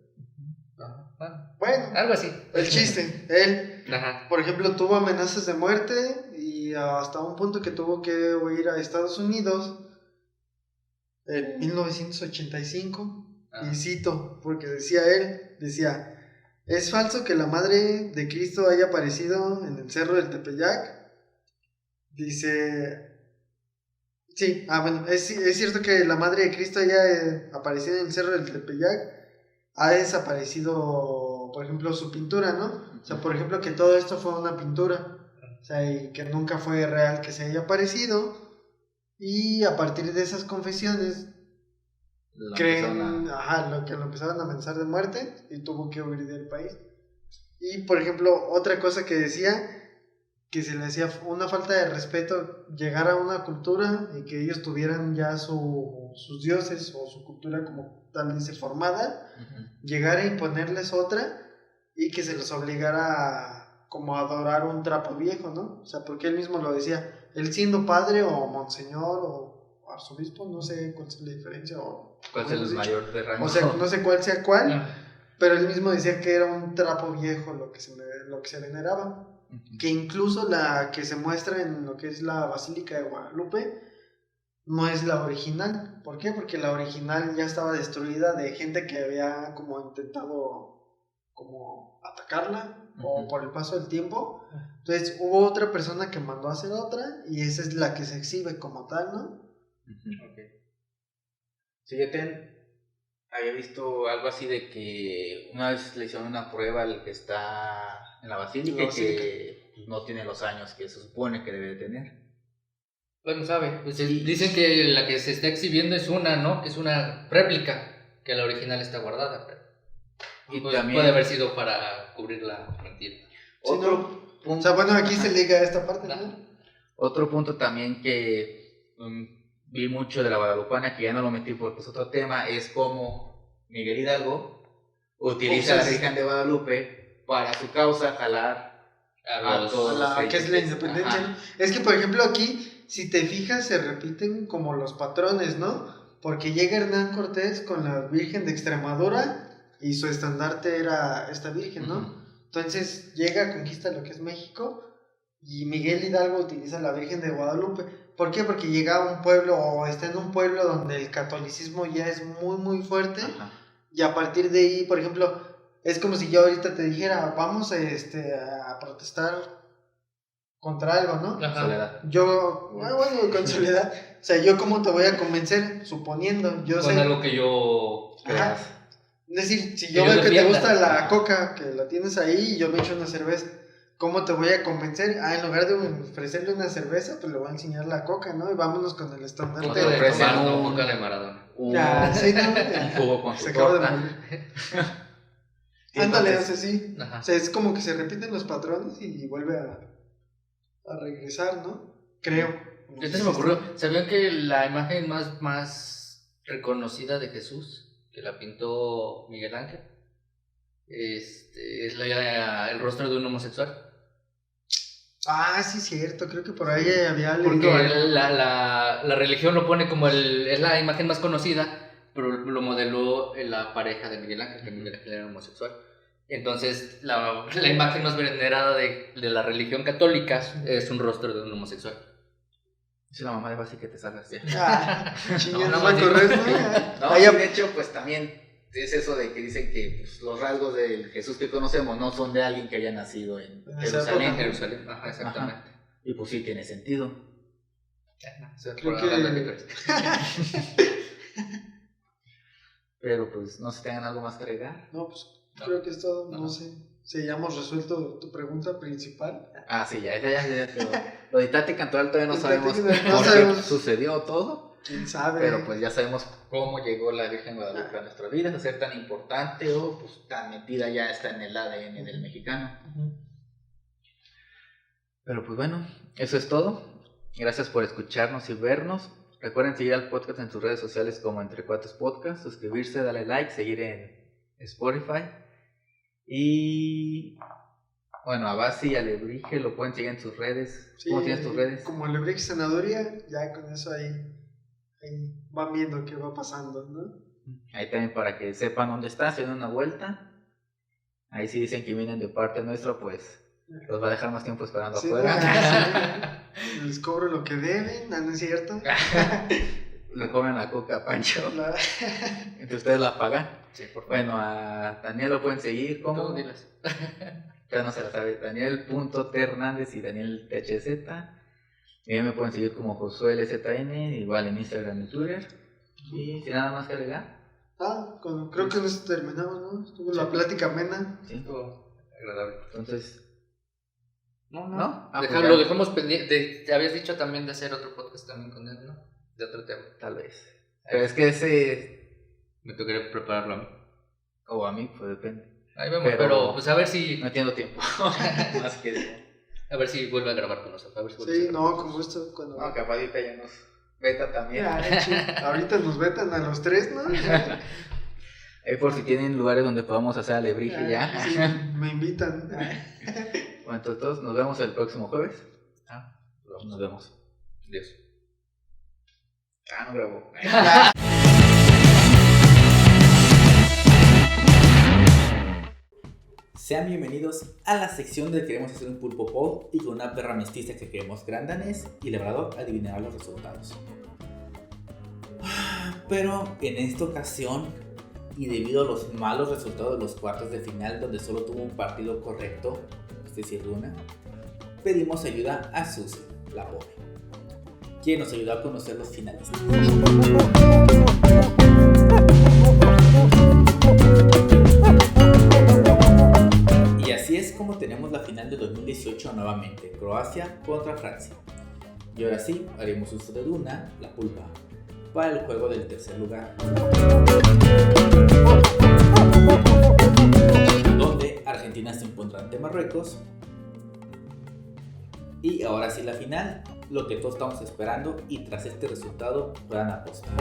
Ajá. Bueno, Bueno, algo así. el chiste, él, Ajá. por ejemplo, tuvo amenazas de muerte y hasta un punto que tuvo que huir a Estados Unidos en 1985. Ah. Y cito, porque decía, es falso que la madre de Cristo haya aparecido en el cerro del Tepeyac. Dice, sí, bueno, es cierto que la madre de Cristo haya aparecido en el cerro del Tepeyac. Ha desaparecido, por ejemplo, su pintura, ¿no? O sea, por ejemplo, que todo esto fue una pintura. O sea, y que nunca fue real que se haya aparecido. Y a partir de esas confesiones La creen, persona. lo que lo empezaron a amenazar de muerte y tuvo que huir del país. Y por ejemplo, otra cosa que decía, que se le hacía una falta de respeto llegar a una cultura y que ellos tuvieran ya sus dioses o su cultura como tal dice formada, Ujú. llegar a imponerles otra y que se los obligara como a adorar un trapo viejo, ¿no? O sea, porque él mismo lo decía, él siendo padre o monseñor o arzobispo, no sé cuál es la diferencia o ¿Cuál es como hemos el dicho. mayor de rango? O sea, no sé cuál sea cuál, Ah. pero él mismo decía que era un trapo viejo lo que se veneraba. Ujú. Que incluso la que se muestra en lo que es la Basílica de Guadalupe no es la original. ¿Por qué? Porque la original ya estaba destruida de gente que había como intentado como atacarla o Ujú. por el paso del tiempo. Entonces hubo otra persona que mandó a hacer otra y esa es la que se exhibe como tal, ¿no? Ujú. Ok. Sí, yo había visto algo así de que una vez le hicieron una prueba al que está en la basílica y que no tiene los años que se supone que debe de tener. Bueno, sabe, pues Sí. dicen que la que se está exhibiendo es una, ¿no? Que es una réplica, que la original está guardada, pero Y pues, también puede haber sido para cubrir la mentira. otro punto, O sea, bueno, aquí ajá, se liga esta parte, ¿no? otro punto también que vi mucho de la Guadalupana, que ya no lo metí porque es otro tema, es como Miguel Hidalgo utiliza a la Virgen de Guadalupe para su causa jalar A los- todos. Que es la independencia, Ajá. ¿no? Es que, por ejemplo, aquí, si te fijas, se repiten como los patrones, ¿no? Porque llega Hernán Cortés con la Virgen de Extremadura y su estandarte era esta Virgen, ¿no? Ujú. Entonces llega, conquista lo que es México y Miguel Hidalgo utiliza a la Virgen de Guadalupe. ¿Por qué? Porque llega a un pueblo o está en un pueblo donde el catolicismo ya es muy muy fuerte. Ajá. Y a partir de ahí, por ejemplo, es como si yo ahorita te dijera, vamos a protestar contra algo, ¿no? Ajá. Soledad. Yo, bueno, con Soledad, o sea, ¿yo cómo te voy a convencer? Suponiendo, yo Con sé. algo que yo... Ajá. Es decir, si Que yo yo veo que te defienda. gusta la coca, que la tienes ahí y yo me echo una cerveza, ¿cómo te voy a convencer? En lugar de ofrecerle una cerveza, pues le voy a enseñar la coca, ¿no? Y vámonos con el estandarte. te Coca de ofrecen Tomás, no un- Coca de Maradona. Ya, sí, ¿no? Un jugo con Se su acaba de torta. morir. Y Ándale, entonces- o sea, sí. Ajá. O sea, es como que se repiten los patrones y vuelve a regresar, ¿no? Creo. Este se me ocurrió. ¿Sabían que la imagen más reconocida de Jesús, que la pintó Miguel Ángel, es el rostro de un homosexual? Ah, sí, cierto. Creo que por ahí había Porque leído algo. la religión lo pone como es la imagen más conocida, pero lo modeló la pareja de Miguel Ángel, que Miguel Ángel era homosexual. Entonces, la imagen más venerada de la religión católica es un rostro de un homosexual. Si la mamá de así que te salgas ya. Ah, chinga, No, no, no, me corres, ¿no? No, Ahí sí, de hecho, pues también es eso de que dicen que pues, los rasgos del Jesús que conocemos no son de alguien que haya nacido en En esa Jerusalén. En Jerusalén, ajá, exactamente. Y pues sí tiene sentido. Eso es Creo por que- hablando de Cristo. Pero pues no sé si tengan algo más que agregar. No, pues No. creo que es todo. No. No sé si hayamos resuelto tu pregunta principal. Ah, sí, ya quedó. Lo de Tati Cantoral todavía no De sabemos Tati por Cantoral, no qué sabemos. sucedió todo. ¿Quién sabe? Pero pues ya sabemos cómo llegó la Virgen Guadalupe a nuestras vidas, a ser tan importante o pues tan metida ya está en el ADN del mexicano. Pero pues bueno, eso es todo. Gracias por escucharnos y vernos. Recuerden seguir al podcast en sus redes sociales como Entre Cuates Podcast, suscribirse, darle like, seguir en Spotify. Y bueno, a Basi y a Lebrige lo pueden seguir en sus redes. Sí, ¿Cómo tienes tus redes? Como Lebrix Sanadoria, ya con eso ahí van viendo qué va pasando, ¿no? Ahí también para que sepan dónde están, si dan una vuelta. Ahí si dicen que vienen de parte nuestra, pues los va a dejar más tiempo esperando Sí, afuera. sí, les cobro lo que deben, ¿no es cierto? Le comen la coca a Pancho. La- Entre ustedes la pagan. Sí, por favor. Bueno, a Daniel lo pueden seguir como. Tú diles. Ya no se la sabe. Daniel.T Hernández y Daniel THZ. Y ahí me pueden seguir como Josué LZN, igual en Instagram y Twitter. Y sin nada más que agregar. creo que con eso terminamos, ¿no? Estuvo la plática amena. ¿Sí? Estuvo agradable. Entonces. No, ¿No? Ah, pues Lo ya. dejamos pendiente. Te habías dicho también de hacer otro podcast también con él, ¿no? De otro tema. Tal vez. Pero es que ese. Me tocaría prepararlo a mí. O a mí, pues depende. Ahí vemos, Pero- pero pues a ver si No entiendo tiempo. Más que eso. vuelve a grabar con nosotros. A ver si vuelve Sí, a grabar. no, con gusto. Cuando... No, capaz ahorita ya nos beta también. Ya, chido. Ahorita nos vetan a los tres, ¿no? Ya, Ahí por si tienen lugares donde podamos hacer alebrije ya. sí, me invitan. Bueno, entonces todos nos vemos el próximo jueves. Nos vemos. Dios. No grabó. Sean bienvenidos a la sección de queremos hacer un pulpo pop y con una perra mestiza que queremos gran danés y labrador adivinará los resultados. Pero en esta ocasión, y debido a los malos resultados de los cuartos de final donde solo tuvo un partido correcto, es decir, Luna, pedimos ayuda a Susi, la pobre, quien nos ayudó a conocer los finalistas. Y así es como tenemos la final de 2018 nuevamente, Croacia contra Francia. Y ahora sí, haremos uso de Luna, la pulpa, para el juego del tercer lugar, donde Argentina se encuentra ante Marruecos. Y ahora sí la final, lo que todos estamos esperando, y tras este resultado puedan apostar.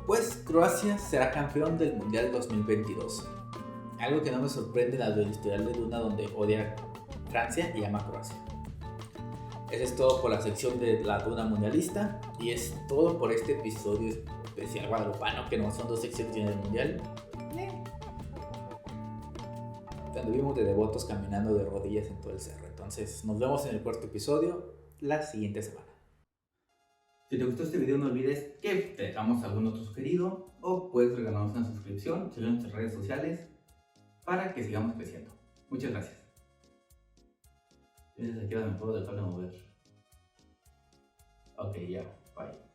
Pues Croacia será campeón del Mundial 2022. Algo que no me sorprende dado el historial de Luna, donde odia a Francia y ama a Croacia. Eso es todo por la sección de la Duna Mundialista. Y es todo por este episodio especial guadalupano, que no son 2 secciones del mundial. Anduvimos de devotos caminando de rodillas en todo el cerro. Entonces nos vemos en el 4º episodio la siguiente semana. Si te gustó este video, no olvides que te dejamos algún otro sugerido o puedes regalarnos una suscripción, seguir nuestras redes sociales para que sigamos creciendo. Muchas gracias. Tienes aquí ahora me puedo dejar de mover. Ok, ya, bye.